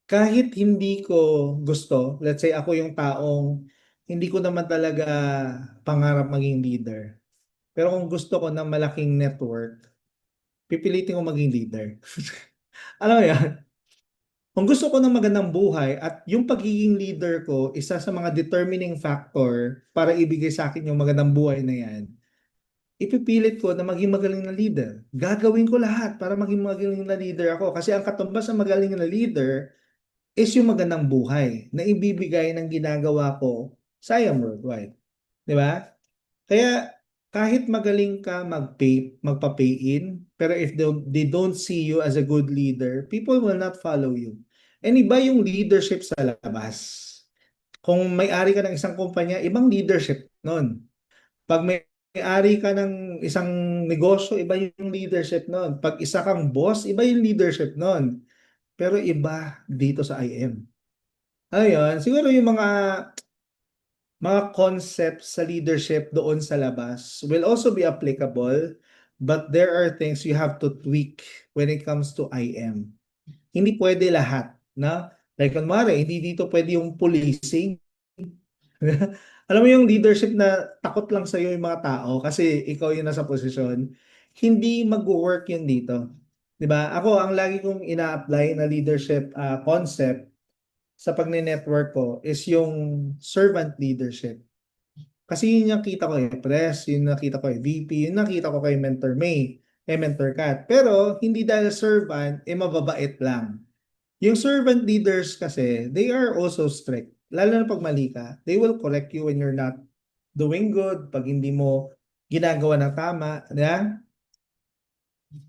kahit hindi ko gusto, let's say ako yung taong hindi ko naman talaga pangarap maging leader. Pero kung gusto ko ng malaking network, pipilitin ko maging leader. Alam mo yan? Kung gusto ko ng magandang buhay at yung pagiging leader ko, isa sa mga determining factor para ibigay sa akin yung magandang buhay na yan, ipipilit ko na maging magaling na leader. Gagawin ko lahat para maging magaling na leader ako. Kasi ang katumbas ng magaling na leader is yung magandang buhay na ibibigay ng ginagawa ko sa IAM Worldwide. Di ba? Kaya kahit magaling ka magpa-pay in, pero if they don't see you as a good leader, people will not follow you. And iba yung leadership sa labas. Kung may-ari ka ng isang kumpanya, ibang leadership nun. Pag may-ari ka ng isang negosyo, iba yung leadership nun. Pag isa kang boss, iba yung leadership nun. Pero iba dito sa IM. Ayun, siguro yung mga concepts sa leadership doon sa labas will also be applicable, but there are things you have to tweak when it comes to IM. Hindi pwede lahat, na? Like kunwari, hindi dito pwede yung policing. Alam mo yung leadership na takot lang sa'yo yung mga tao kasi ikaw yung nasa posisyon, hindi mag-work yun dito. 'Di ba? Ako, ang lagi kong ina-apply na leadership concept sa pagne-network ko is yung servant leadership. Kasi yun yung nakita ko Press, yun nakita ko VP, yun nakita ko kay Mentor May, kay Mentor Kat. Pero hindi dahil servant, mababait lang. Yung servant leaders kasi, they are also strict. Lalo na pag mali ka, they will correct you when you're not doing good, pag hindi mo ginagawa ng tama. Yeah?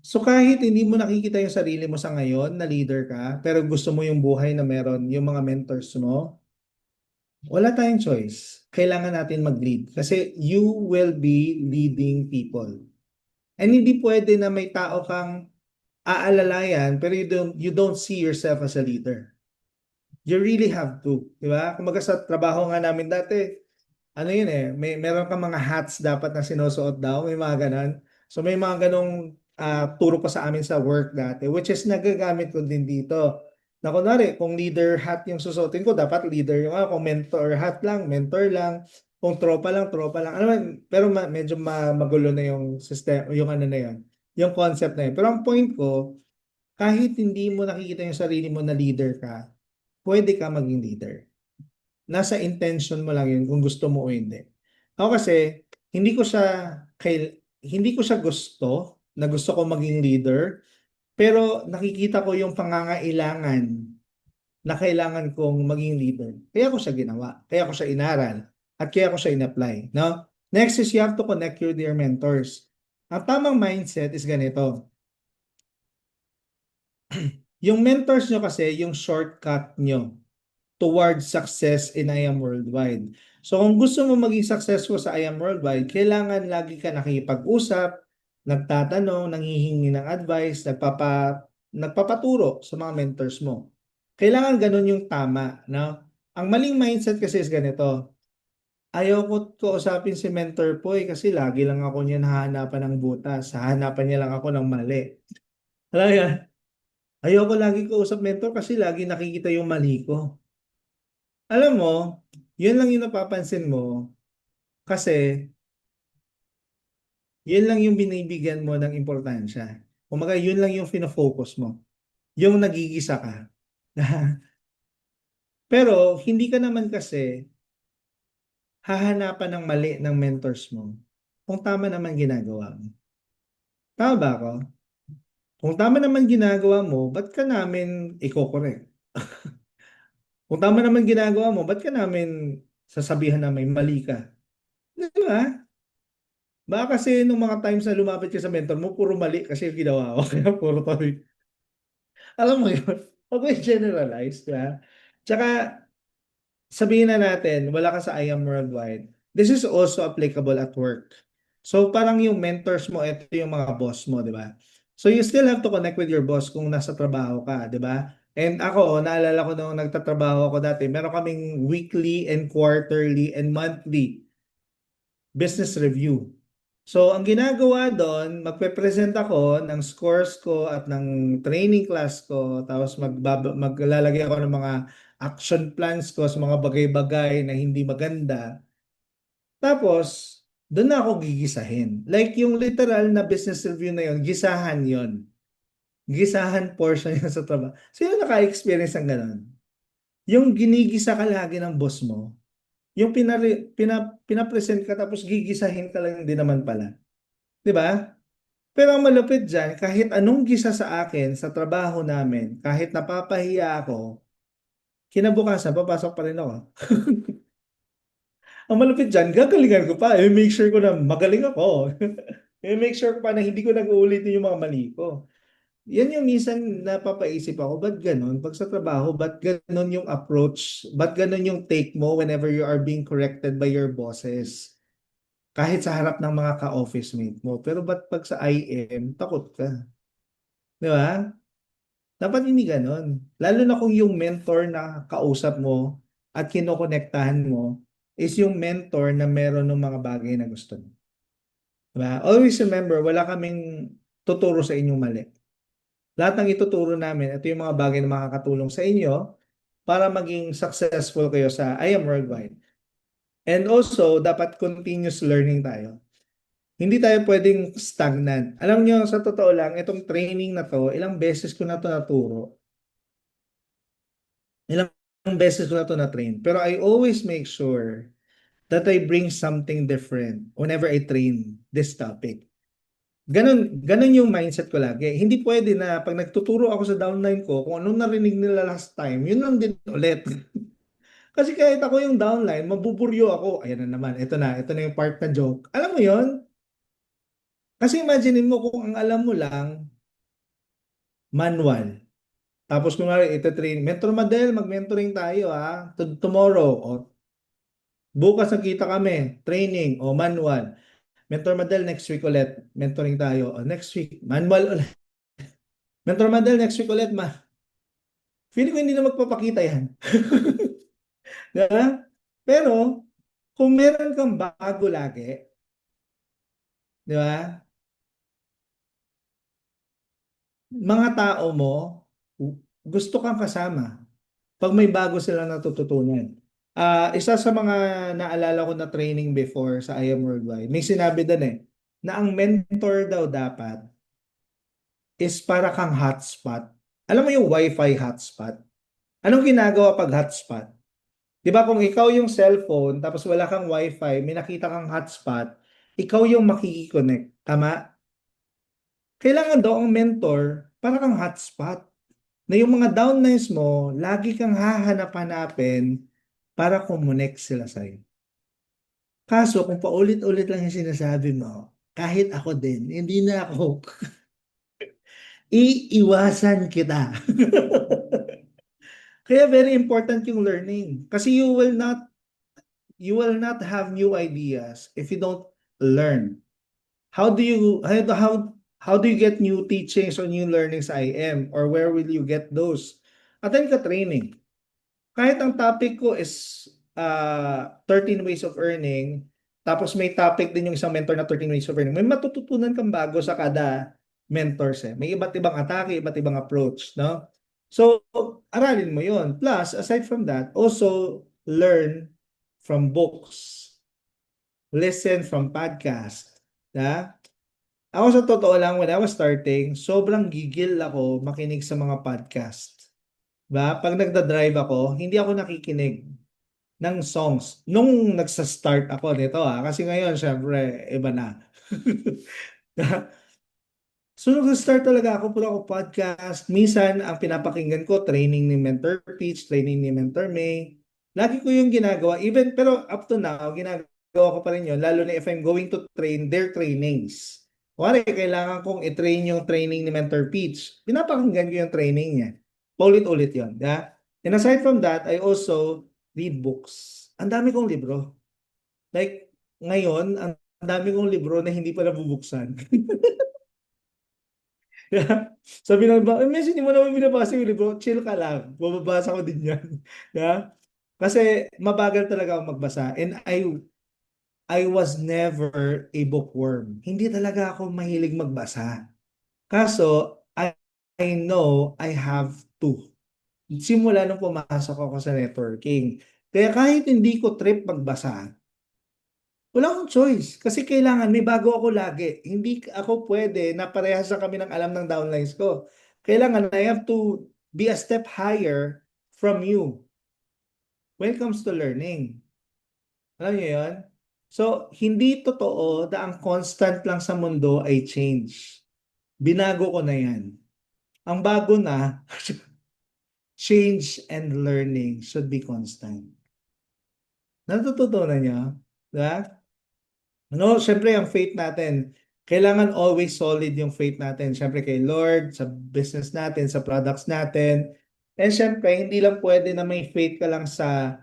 So kahit hindi mo nakikita yung sarili mo sa ngayon na leader ka, pero gusto mo yung buhay na meron yung mga mentors mo, wala tayong choice. Kailangan natin mag-lead kasi you will be leading people. And hindi pwede na may tao kang aalalayan pero you don't see yourself as a leader. You really have to, di ba? Kumaga sa trabaho nga namin dati, ano yun eh, meron kang mga hats dapat na sinusuot daw, may mga ganon. So may mga ganong turo pa sa amin sa work dati, which is nagagamit ko din dito. Na kunwari, kung leader hat yung susuotin ko, dapat leader yung kung mentor hat lang, mentor lang. Kung tropa lang, tropa lang. Ano man, pero medyo magulo na yung system, yung ano na yun, yung concept na yun. Pero ang point ko, kahit hindi mo nakikita yung sarili mo na leader ka, pwede ka maging leader. Nasa intention mo lang yun kung gusto mo o hindi. Ako kasi, hindi ko siya gusto na gusto ko maging leader, pero nakikita ko yung pangangailangan na kailangan kong maging leader. Kaya ko siya ginawa, kaya ko siya inaral, at kaya ko siya in-apply. No? Next is you have to connect with your mentors. Ang tamang mindset is ganito. Yung mentors nyo kasi, yung shortcut nyo towards success in IAM Worldwide. So kung gusto mo maging successful sa IAM Worldwide, kailangan lagi ka nakikipag-usap, nagtatanong, nanghihingi ng advice, nagpapaturo sa mga mentors mo. Kailangan ganun yung tama. No? Ang maling mindset kasi is ganito. Ayaw ko kausapin si mentor po kasi lagi lang ako niya nahahanapan ng butas. Hahanapan niya lang ako ng mali. Alam mo yan? Ayaw ko lagi kausap mentor kasi lagi nakikita yung mali ko. Alam mo, yun lang yung napapansin mo kasi Yun lang yung binibigyan mo ng importansya. Kumbaga, yun lang yung fino-focus mo. Yung nagigisa ka. Pero, hindi ka naman kasi hahanapan ng mali ng mentors mo kung tama naman ginagawa mo. Tama ba ako? Kung tama naman ginagawa mo, ba't ka namin i-correct? Kung tama naman ginagawa mo, ba't ka namin sasabihan na may mali ka? Di ba? Baka kasi nung mga times na lumapit ka sa mentor mo, puro mali kasi yung ginawa ko. Kaya puro tuloy. Alam mo yun? Huwag mo i-generalize, di ba? Tsaka, sabihin na natin, wala ka sa I Am Worldwide. This is also applicable at work. So, parang yung mentors mo, ito yung mga boss mo, di ba? So, you still have to connect with your boss kung nasa trabaho ka, di ba? And ako, naalala ko nung nagtatrabaho ako dati, meron kaming weekly and quarterly and monthly business review. So, ang ginagawa doon, magpe-present ako ng scores ko at ng training class ko, tapos maglalagay ako ng mga action plans ko sa mga bagay-bagay na hindi maganda. Tapos, doon na ako gigisahin. Like yung literal na business review na yun, gisahan yun. Gisahan portion yun sa trabaho. Sino naka-experience ng ganun? Yung ginigisa ka lagi ng boss mo, yung pinapresent ka tapos gigisahin ka lang din naman pala. 'Di ba? Pero ang malupit dyan, kahit anong gisa sa akin sa trabaho namin, kahit napapahiya ako, kinabukasan, papasok pa rin ako. Ang malupit dyan, gagalingan ko pa. I-make sure ko na magaling ako. I-make sure ko pa na hindi ko nag-uulitin yung mga mali ko. Yan yung minsan napapaisip ako, ba't ganun? Pag sa trabaho, ba't ganun yung approach? Ba't ganun yung take mo whenever you are being corrected by your bosses? Kahit sa harap ng mga ka-office mate mo. Pero ba't pag sa IM, takot ka? Di ba? Dapat hindi ganun. Lalo na kung yung mentor na kausap mo at kinokonektahan mo is yung mentor na meron ng mga bagay na gusto mo. Diba? Always remember, wala kaming tuturo sa inyong mali. Lahat ng ituturo namin, ito yung mga bagay na makakatulong sa inyo para maging successful kayo sa I Am Worldwide. And also, dapat continuous learning tayo. Hindi tayo pwedeng stagnant. Alam nyo, sa totoo lang, itong training na to, ilang beses ko na to naturo. Ilang beses ko na to na-train. Pero I always make sure that I bring something different whenever I train this topic. Ganun yung mindset ko lagi. Hindi pwede na pag nagtuturo ako sa downline ko, kung anong narinig nila last time, yun lang din ulit. Kasi kahit ako yung downline, mabuburyo ako. Ayan na naman, ito na yung part na joke. Alam mo yon? Kasi imagine mo kung ang alam mo lang, manual. Tapos kung nga ito train, Mentor Madel, mag-mentoring tayo ha, tomorrow. O, bukas nakita kami, training o manual. Mentor Madel, next week ulit, mentoring tayo. O, next week, manual ulit. Mentor Madel, next week ulit, feeling ko hindi na magpapakita yan. Diba? Pero, kung meron kang bago lagi, di ba? Mga tao mo, gusto kang kasama pag may bago silang natututunan. Isa sa mga naalala ko na training before sa I Am Worldwide, may sinabi doon na ang mentor daw dapat is para kang hotspot. Alam mo yung Wi-Fi hotspot? Anong ginagawa pag hotspot? Di ba kung ikaw yung cellphone tapos wala kang Wi-Fi, may nakita kang hotspot, ikaw yung makikiconnect. Tama? Kailangan daw ang mentor para kang hotspot. Na yung mga downlines mo, lagi kang hahanap-hanapin para kumonek sila sa'yo. Kaso kung paulit-ulit lang yung sinasabi mo, kahit ako din, hindi na ako. Iiwasan kita. Kaya very important yung learning. Kasi you will not have new ideas if you don't learn. How do you get new teachings or new learnings IM, or where will you get those? Attend ka training. Kahit ang topic ko is 13 ways of earning, tapos may topic din yung isang mentor na 13 ways of earning, may matututunan kang bago sa kada mentors May iba't ibang atake, iba't ibang approach, no? So, aralin mo yon. Plus, aside from that, also learn from books. Listen from podcast. Ako sa totoo lang, when I was starting, sobrang gigil ako makinig sa mga podcast. Ba? Pag nagda-drive ako, hindi ako nakikinig ng songs. Nung nagsa-start ako nito kasi ngayon, syempre, iba na. So, nag-start talaga ako, puro ako podcast. Minsan, ang pinapakinggan ko, training ni Mentor Peach, training ni Mentor May. Lagi ko yung ginagawa. Even, pero up to now, ginagawa ko pa rin yun. Lalo na if I'm going to train their trainings. Kuwari, kailangan kong i-train yung training ni Mentor Peach. Pinapakinggan ko yung training niya. Paulit-ulit yun. Yeah? And aside from that, I also read books. Ang dami kong libro. Like, ngayon, ang dami kong libro na hindi pa nabubuksan. Sabi ng iba, Messi, hindi mo naman binabasa yung libro. Chill ka lang. Mababasa ko din yan. Yeah? Kasi mabagal talaga ako magbasa. And I was never a bookworm. Hindi talaga ako mahilig magbasa. Kaso, I know I have to. Simula nung pumasok ako sa networking. Kaya kahit hindi ko trip magbasa, wala akong choice. Kasi kailangan, may bago ako lagi. Hindi ako pwede na parehas na kami ng alam ng downlines ko. Kailangan, I have to be a step higher from you when it comes to learning. Alam niyo yun? So, hindi totoo na ang constant lang sa mundo ay change. Binago ko na yan. Ang bago na, change and learning should be constant. Natututunan niyo? Diba? No, syempre ang faith natin, kailangan always solid yung faith natin. Syempre kay Lord, sa business natin, sa products natin. And syempre, hindi lang pwede na may faith ka lang sa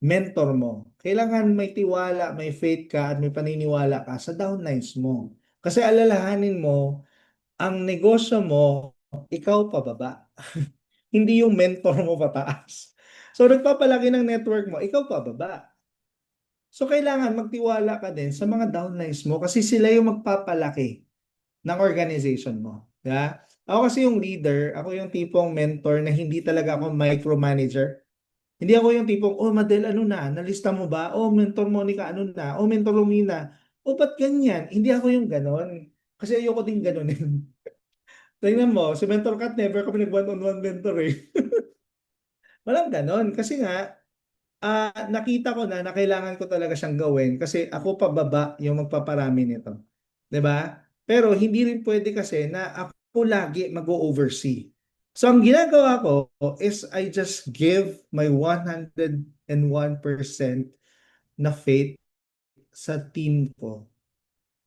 mentor mo. Kailangan may tiwala, may faith ka at may paniniwala ka sa downlines mo. Kasi alalahanin mo, ang negosyo mo, ikaw pababa. Hindi yung mentor mo pataas. So nagpapalaki ng network mo, ikaw pababa. So kailangan magtiwala ka din sa mga downlines mo kasi sila yung magpapalaki ng organization mo. Yeah? Ako kasi yung leader, ako yung tipong mentor na hindi talaga ako micromanager. Hindi ako yung tipong, oh Madel, ano na? Nalista mo ba? Oh, mentor Monica, ano na? Oh, mentor Romina. Oh, ba't ganyan? Hindi ako yung ganon. Kasi ayoko din ganonin. Tingnan mo, si Mentor Kat, never kami nag-one-on-one mentor eh. Walang ganon. Kasi nga, nakita ko na kailangan ko talaga siyang gawin kasi ako pababa yung magpaparami nito. 'Di ba? Pero hindi rin pwede kasi na ako lagi mag-oversee. So ang ginagawa ko is I just give my 101% na faith sa team ko.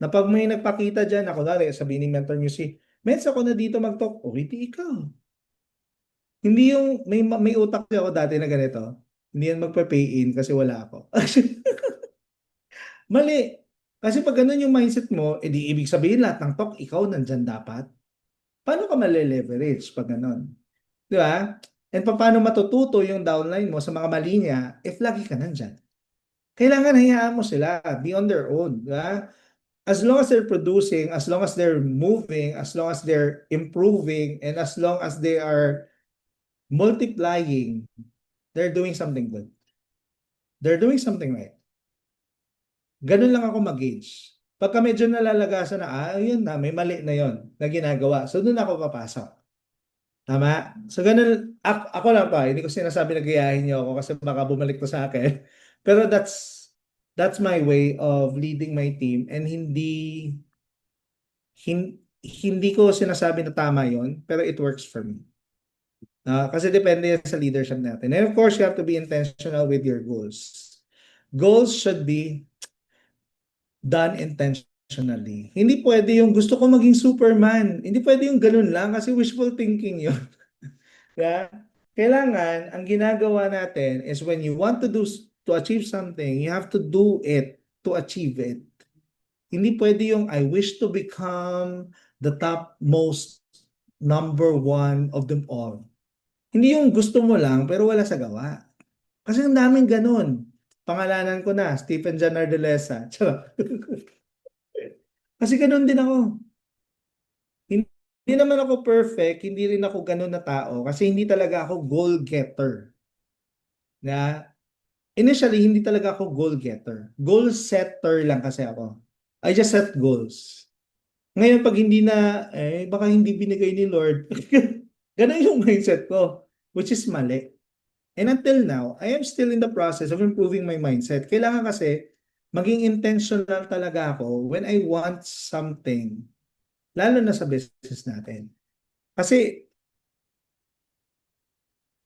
Na pag may nagpakita dyan, ako dali, sabihin ni mentor niyo si, Mens, ako na dito mag-talk. O, hindi ikaw. Hindi yung, may utak ako dati na ganito. Hindi yan magpa-pay in kasi wala ako. Mali. Kasi pag ganun yung mindset mo, edi ibig sabihin lahat ng talk, ikaw nandyan dapat. Paano ka male-leverage pag ganun? Di ba? And paano matututo yung downline mo sa mga mali niya if lagi ka nandyan? Kailangan hayaan mo sila, be on their own. Di ba? As long as they're producing, as long as they're moving, as long as they're improving, and as long as they are multiplying, they're doing something good. They're doing something right. Ganun lang ako mag-gauge. Pagka medyo nalalagasan na, yun na, may mali na yon na ginagawa. So, doon ako papasok. Tama? So, ganun, ako lang pa, hindi ko sinasabi na gayahin niyo ako kasi baka bumalik to sa akin. Pero that's my way of leading my team and hindi ko sinasabi na tama yon pero it works for me. Kasi depende yan sa leadership natin. And of course, you have to be intentional with your goals. Goals should be done intentionally. Hindi pwede yung gusto ko maging Superman. Hindi pwede yung ganun lang kasi wishful thinking yun. Yeah? Kailangan, ang ginagawa natin is when you want to achieve something, you have to do it to achieve it. Hindi pwede yung I wish to become the top most number one of them all. Hindi yung gusto mo lang pero wala sa gawa. Kasi ang daming ganun. Pangalanan ko na, Stephen Jan Ardelesa. Kasi ganun din ako. Hindi naman ako perfect, hindi rin ako ganun na tao kasi hindi talaga ako goal getter. Na initially hindi talaga ako goal getter. Goal setter lang kasi ako. I just set goals. Ngayon, pag hindi na, baka hindi binigay ni Lord. Ganun yung mindset ko, which is mali. And until now, I am still in the process of improving my mindset. Kailangan kasi maging intentional talaga ako when I want something, lalo na sa business natin. Kasi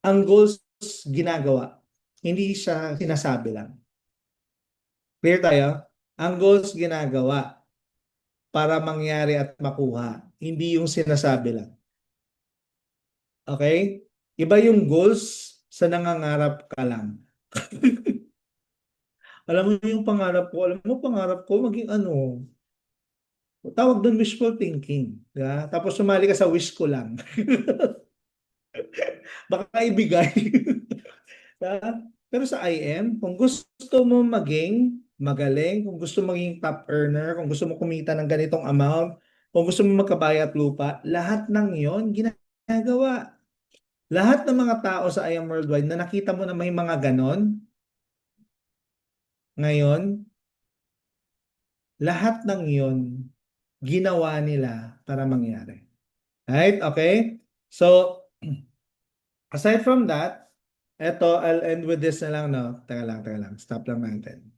ang goals ginagawa, hindi siya sinasabi lang. Clear tayo? Ang goals ginagawa para mangyari at makuha, hindi yung sinasabi lang. Okay? Iba yung goals sa nangangarap ka lang. Alam mo yung pangarap ko maging ano, tawag doon wishful thinking. Diba? Tapos sumali ka sa wish ko lang. Baka ibigay. Diba? Pero sa IM, kung gusto mo maging magaling, kung gusto maging top earner, kung gusto mo kumita ng ganitong amount, kung gusto mo magkabayat lupa, lahat ng yon ginagawa. Lahat ng mga tao sa IM Worldwide na nakita mo na may mga ganon, ngayon, lahat ng yon ginawa nila para mangyari. Right? Okay? So, aside from that, eto, I'll end with this na lang, no? Teka lang. Stop lang natin.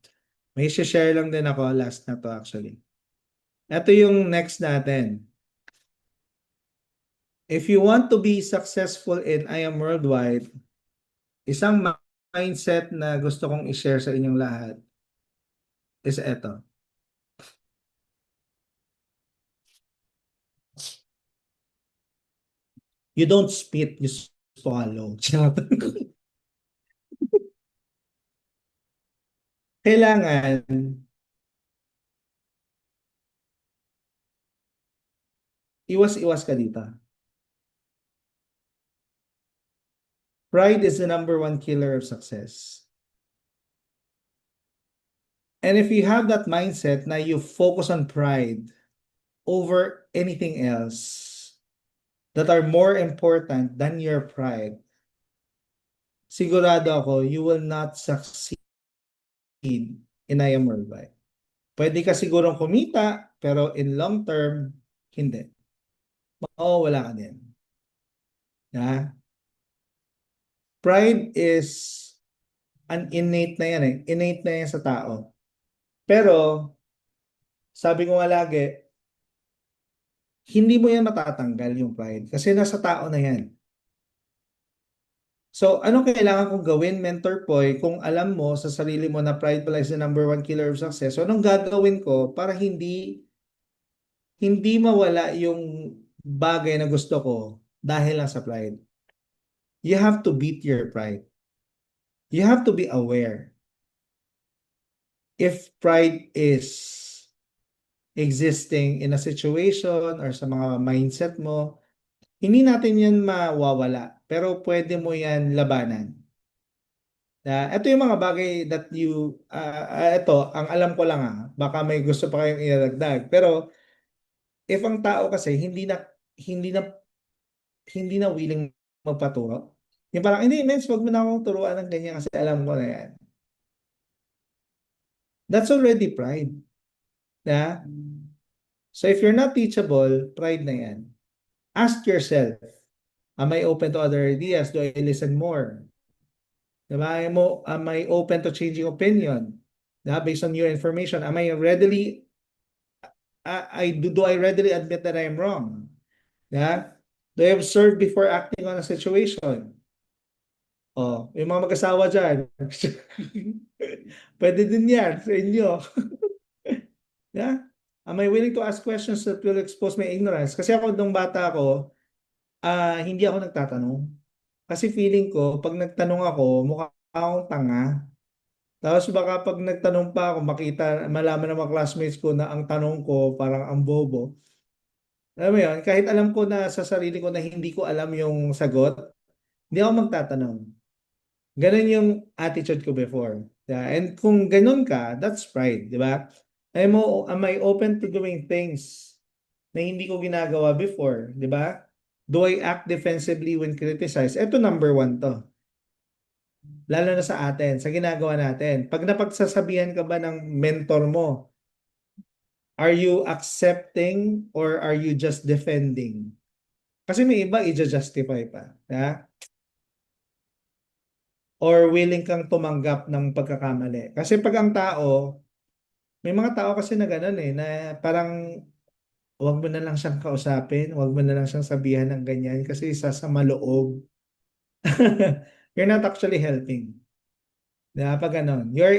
May share lang din ako, last na to actually. Ito yung next natin. If you want to be successful in I Am Worldwide, isang mindset na gusto kong i-share sa inyong lahat is eto. You don't spit, you swallow. Kailangan iwas-iwas ka dito. Pride is the #1 killer of success. And if you have that mindset na you focus on pride over anything else that are more important than your pride, sigurado ako, you will not succeed in I Am Worldwide. Pwede ka sigurong kumita, pero in long term, hindi. Mawawala ka din. Yeah? Pride is an innate na yan eh. Innate na yan sa tao. Pero, sabi ko nga lagi, hindi mo yan matatanggal yung pride kasi nasa tao na yan. So, anong kailangan kong gawin, Mentor Poy, kung alam mo sa sarili mo na pride pala is the #1 killer of success? So, anong gagawin ko para hindi mawala yung bagay na gusto ko dahil lang sa pride? You have to beat your pride. You have to be aware. If pride is existing in a situation or sa mga mindset mo, hindi natin yan mawawala. Pero pwede mo yan labanan. Ito yung mga bagay that you, ito, ang alam ko lang baka may gusto pa kayong idagdag. Pero if ang tao kasi hindi na willing magpaturo, yung parang, hindi, mens, wag mo na akong turuan ng ganyan kasi alam ko na yan. That's already pride. So if you're not teachable, pride na yan. Ask yourself, am I open to other ideas? Do I listen more? Diba? Am I open to changing opinion? Based on your information, am I readily do I readily admit that I am wrong? Do I observe before acting on a situation? Oh, yung mga mag-asawa dyan. Pwede din yan sa inyo. Am I willing to ask questions that will expose my ignorance? Kasi ako nung bata ako, hindi ako nagtatanong. Kasi feeling ko, pag nagtanong ako, mukha akong tanga. Tapos baka pag nagtanong pa ako, malaman ng mga classmates ko na ang tanong ko parang ang bobo. Alam mo yun, kahit alam ko na sa sarili ko na hindi ko alam yung sagot, hindi ako magtatanong. Ganun yung attitude ko before. And kung ganun ka, that's pride, di ba? Am I open to doing things na hindi ko ginagawa before, di ba? Do I act defensively when criticized? Ito #1 to. Lalo na sa atin, sa ginagawa natin. Pag napagsasabihan ka ba ng mentor mo Are you accepting or are you just defending? Kasi may iba i-justify pa. Ya? Or willing kang tumanggap ng pagkakamali. Kasi pag ang tao, may mga tao kasi na gano'n na parang wag mo na lang siyang kausapin, wag mo na lang siyang sabihan ng ganyan kasi sasama loob. You're not actually helping. Diba? Pag ganon, you're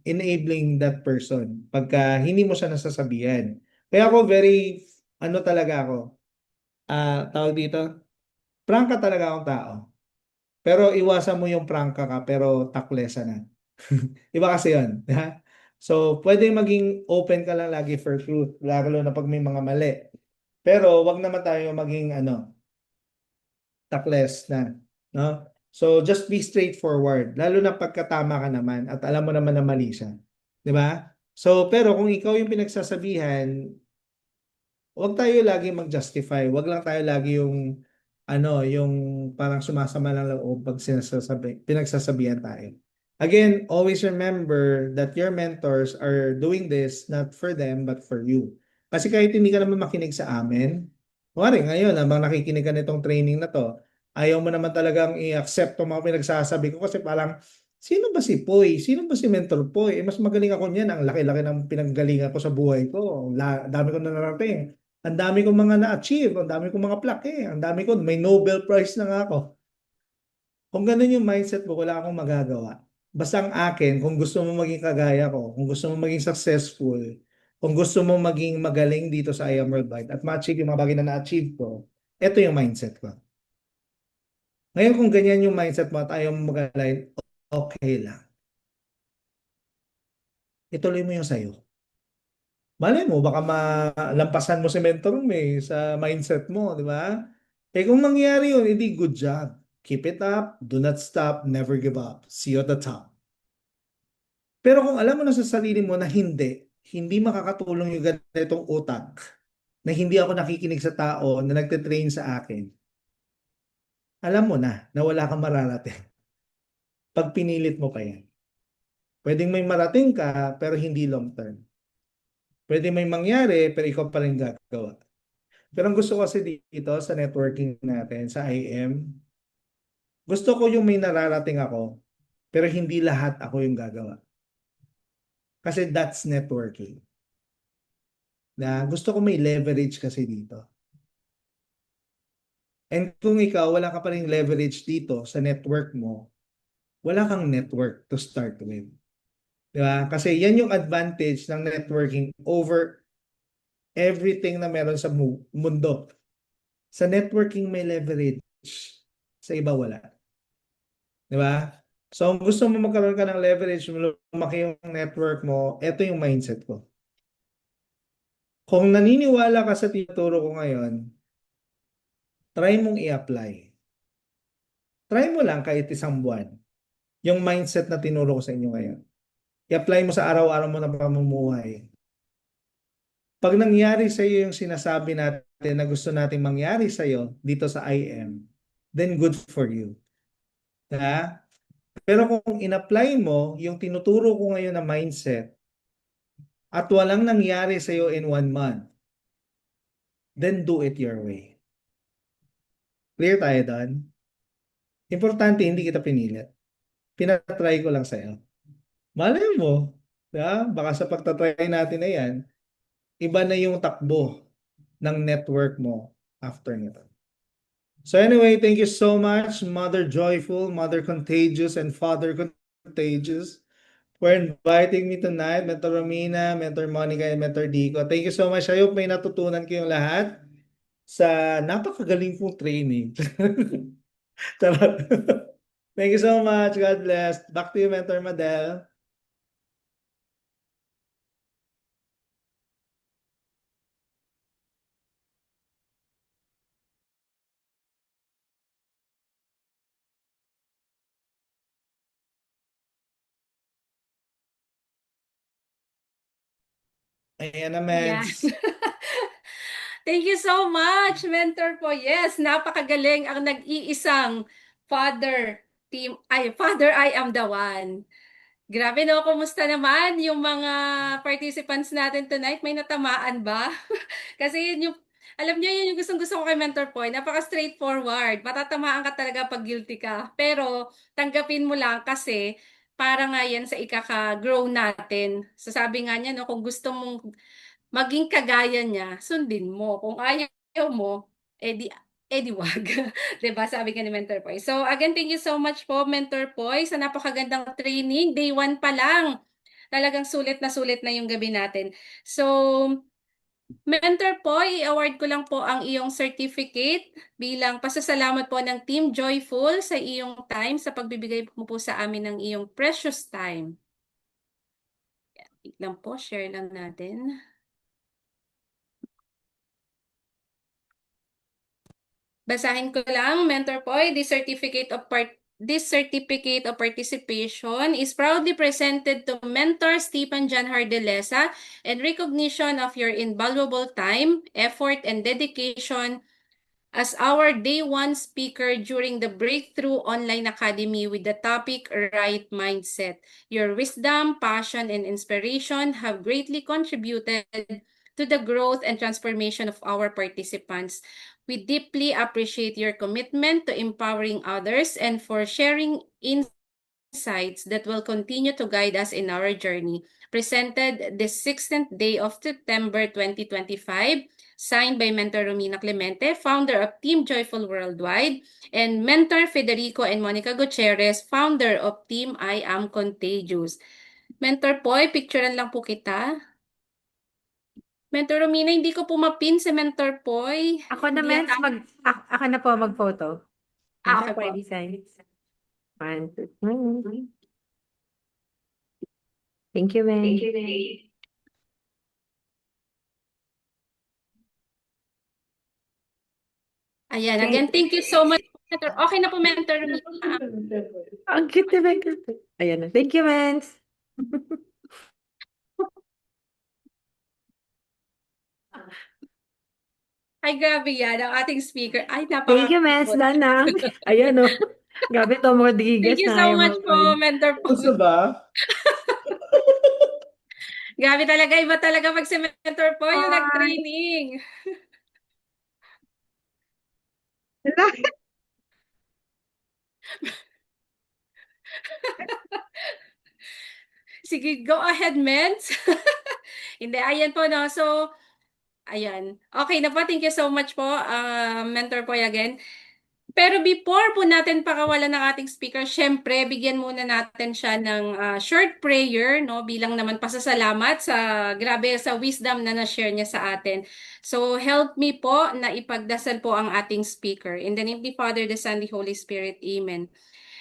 enabling that person pagka hindi mo siya nasasabihan. Kaya ako ano talaga ako, tawag dito, prangka talaga akong tao. Pero iwasan mo yung prangka ka pero taklesa na. Iba kasi yun. So, pwede maging open ka lang lagi for truth, lalo na pag may mga mali. Pero wag naman tayo maging takles na, no? So just be straightforward, lalo na pagkatama ka naman at alam mo naman na mali siya, 'di ba? So pero kung ikaw yung pinagsasabihan, wag tayo lagi mag-justify, wag lang tayo lagi yung yung parang sumasama ng loob pag pinagsasabihan tayo. Again, always remember that your mentors are doing this not for them but for you. Kasi kahit hindi ka naman makinig sa amin, kunwari ngayon habang nakikinig ka nitong training na to, ayaw mo naman talagang i-accept ang mga pinagsasabi ko kasi parang sino ba si Poy? Sino ba si Mentor Poy? Mas magaling ako niyan. Ang laki-laki ng pinanggalingan ko sa buhay ko. Dami ko na narating. Ang dami kong mga na-achieve, ang dami kong mga plaque, ang dami ko, may Nobel Prize na nga ako. Kung ganun yung mindset mo, wala akong magagawa. Basta ang akin, kung gusto mo maging kagaya ko, kung gusto mo maging successful, kung gusto mo maging magaling dito sa I Am Worldwide at ma-achieve yung mga bagay na na-achieve ko, ito yung mindset ko. Ngayon kung ganyan yung mindset mo at ayaw mo mag-align, okay lang. Ituloy mo yung sayo. Malay mo, baka malampasan mo si mentor mo sa mindset mo, di ba? Eh kung mangyari yun, hindi good job. Keep it up, do not stop, never give up. See you at the top. Pero kung alam mo na sa sarili mo na hindi makakatulong yung ganitong utak, na hindi ako nakikinig sa tao na nagte-train sa akin, alam mo na wala kang mararating. Pag pinilit mo pa yan. Pwedeng may marating ka, pero hindi long term. Pwede may mangyari, pero ikaw pa rin gagawa. Pero ang gusto ko kasi dito sa networking natin, sa IM, gusto ko yung may nararating ako, pero hindi lahat ako yung gagawa. Kasi that's networking. Na gusto ko may leverage kasi dito. And kung ikaw, wala ka pa rin leverage dito sa network mo, wala kang network to start with. Diba? Kasi yan yung advantage ng networking over everything na meron sa mundo. Sa networking may leverage. Sa iba wala. Diba? So, kung gusto mo magkaroon ka ng leverage, lumaki yung network mo, ito yung mindset ko. Kung naniniwala ka sa tinuturo ko ngayon, try mong i-apply. Try mo lang kahit isang buwan. Yung mindset na tinuro ko sa inyo ngayon. I-apply mo sa araw-araw mo na pamumuhay. Pag nangyari sa iyo yung sinasabi natin na gusto nating mangyari sa iyo dito sa IM, then good for you. Ha? Pero kung in-apply mo yung tinuturo ko ngayon na mindset at walang nangyari sa iyo in 1 month, then do it your way. Clear tayo doon? Importante, hindi kita pinilit. Pinatry ko lang sa iyo. Malay mo, baka sa pagtatry natin na yan, iba na yung takbo ng network mo after nito. So anyway, thank you so much, Mother Joyful, Mother Contagious, and Father Contagious for inviting me tonight, Mentor Romina, Mentor Monica, and Mentor Dico. Thank you so much. I hope may natutunan kayong lahat sa napakagaling kong training. Charot. Thank you so much. God bless. Back to you, Mentor Madel. Ayan na, Yes. Meds. Thank you so much, mentor po. Yes, napakagaling ang nag-iisang Father I am the one. Grabe no, kumusta naman yung mga participants natin tonight? May natamaan ba? Kasi yun yung, alam niyo yun yung gustong-gusto ko kay Mentor Poy. Napaka-straightforward. Matatamaan ka talaga pag guilty ka. Pero tanggapin mo lang kasi para nga yan sa ikaka-grow natin. So sabi nga niya, no, kung gusto mong maging kagaya niya, sundin mo. Kung ayaw mo, edi wag. 'Di ba? Sabi nga ni Mentor Poy. So again, thank you so much po, Mentor Poy, sa napakagandang training. Day 1 pa lang. Talagang sulit na yung gabi natin. So, Mentor Poy, i-award ko lang po ang iyong certificate bilang pasasalamat po ng Team Joyful sa iyong time, sa pagbibigay mo po sa amin ng iyong precious time. Wait lang po, share lang natin. Basahin ko lang, Mentor Poy, this certificate of participation is proudly presented to Mentor Stephen John Hardelesa in recognition of your invaluable time, effort, and dedication as our day one speaker during the Breakthrough Online Academy with the topic Right Mindset. Your wisdom, passion, and inspiration have greatly contributed to the growth and transformation of our participants. We deeply appreciate your commitment to empowering others and for sharing insights that will continue to guide us in our journey. Presented this 16th day of September 2025, signed by Mentor Romina Clemente, founder of Team Joyful Worldwide, and Mentor Federico and Monica Gutierrez, founder of Team I Am Contagious. Mentor Poy, picturean lang po kita. Mentor Romina, hindi ko po mapin si Mentor Poy. Ako na, Hindi Mens, yata. ako na po mag-photo. Okay po. Design. 1, 2, 3. Thank you, Mens. Ayan, again, thank you so much, Mentor. Okay na po, Mentor Romina. Ang cute na Ayan na. Thank you, Mens. Ay, grabe yan, ang ating speaker. Ay, Thank you, Mens. napaka-cute. Danang. Ayan, o. Grabe, Tom Rodriguez Thank you na so ayaw much po, mag-join. Mentor po. Gusto ba? Grabe talaga, iba talaga pag si Mentor po yung nag-training. Sige, go ahead, Mens. Hindi, ayan po, no? So, ayan. Okay na po. Thank you so much po, Mentor po again. Pero before po natin pakawalan ng ating speaker, syempre, bigyan muna natin siya ng short prayer, no? Bilang naman pasasalamat sa grabe sa wisdom na na-share niya sa atin. So, help me po na ipagdasal po ang ating speaker. In the name of the Father, the Son, the Holy Spirit. Amen.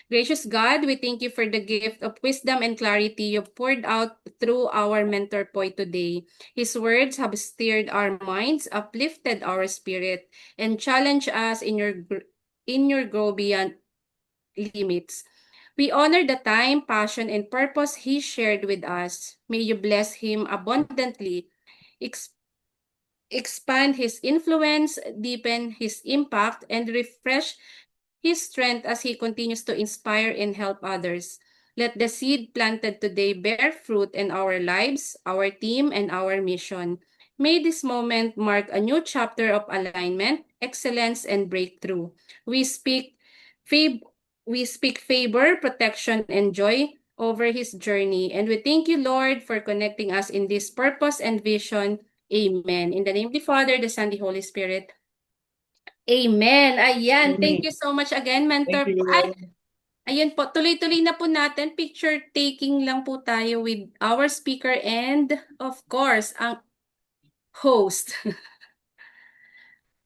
Gracious God, we thank you for the gift of wisdom and clarity you've poured out through our mentor Poy today. His words have stirred our minds, uplifted our spirit, and challenged us in your grow beyond limits. We honor the time, passion, and purpose he shared with us. May you bless him abundantly, expand his influence, deepen his impact, and refresh his strength as he continues to inspire and help others. Let the seed planted today bear fruit in our lives, our team, and our mission. May this moment mark a new chapter of alignment, excellence, and breakthrough. We speak fav- we speak favor, protection, and joy over his journey. And we thank you, Lord, for connecting us in this purpose and vision. Amen. In the name of the Father, the Son, the Holy Spirit. Amen. Ayan. Thank you so much again, Mentor. Thank you. Ay, ayun po. Tuloy-tuloy na po natin. Picture taking lang po tayo with our speaker and, of course, ang host.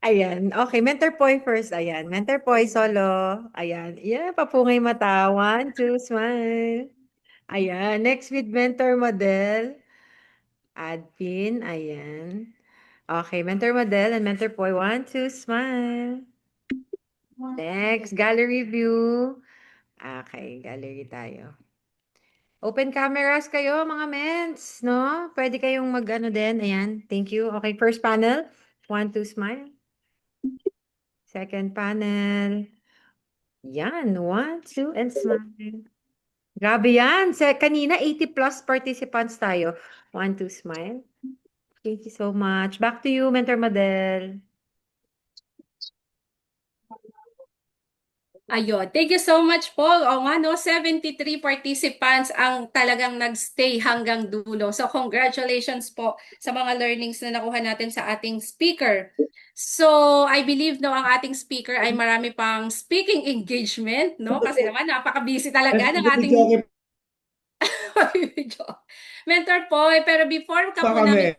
Ayan. Okay, Mentor Poy first. Ayan. Mentor Poy solo. Ayan. Yeah, papungay mata. 1, 2, smile. Ayan. Next with Mentor Model. Add pin. Ayan. Okay, Mentor Model and Mentor Poy. 1, 2, smile. Next, gallery view. Okay, gallery tayo. Open cameras kayo, mga mens, no? Pwede kayong mag-ano din. Ayan, thank you. Okay, first panel. 1, 2, smile. Second panel. Yan, 1, 2, and smile. Grabe yan. Kanina, 80 plus participants tayo. 1, 2, smile. Thank you so much. Back to you, Mentor Madel. Ayun. Thank you so much po. O nga, no, 73 participants ang talagang nagstay hanggang dulo. So, congratulations po sa mga learnings na nakuha natin sa ating speaker. So, I believe, no, ang ating speaker ay marami pang speaking engagement, no? Kasi naman, napaka-busy talaga ng ating video. Mentor Poy, pero before ka po namin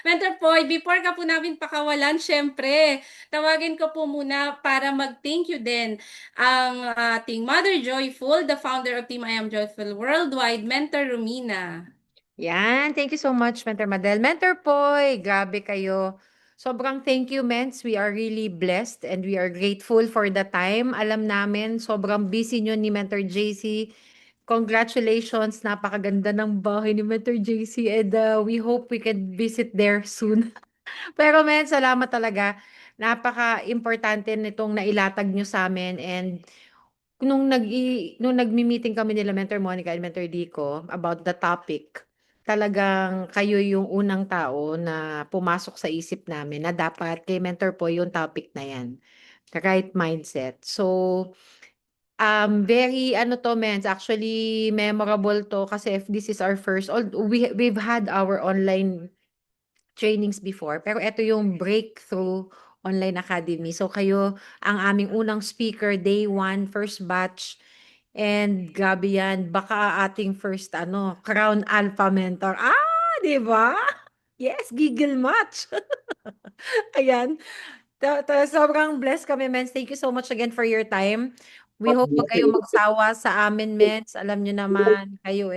Mentor Poy, before ka po namin pakawalan, syempre, tawagin ko po muna para mag-thank you din ang ating Mother Joyful, the founder of Team I Am Joyful Worldwide, Mentor Romina. Yan. Thank you so much, Mentor Madel. Mentor Poy, grabe kayo. Sobrang thank you, Mens. We are really blessed and we are grateful for the time. Alam namin, sobrang busy nyo ni Mentor JC. Congratulations. Napakaganda ng bahay ni Mentor JC and we hope we can visit there soon. Pero men, salamat talaga. Napaka-importante nitong nailatag nyo sa amin and nung nagmi-meeting kami nila Mentor Monica and Mentor Dico about the topic, talagang kayo yung unang tao na pumasok sa isip namin na dapat kay Mentor po yung topic na yan. The right mindset. So, very ano to men, actually memorable to kasi if this is our first, we've had our online trainings before, pero ito yung Breakthrough Online Academy. So kayo ang aming unang speaker, day 1, first batch. And grabe yan, baka ating first Crown Alpha Mentor. Di ba? Yes, giggle match. Ayan. Sobrang blessed kami, Mens. Thank you so much again for your time. We hope wag kayong magsawa sa amin, Mens. Alam nyo naman, kayo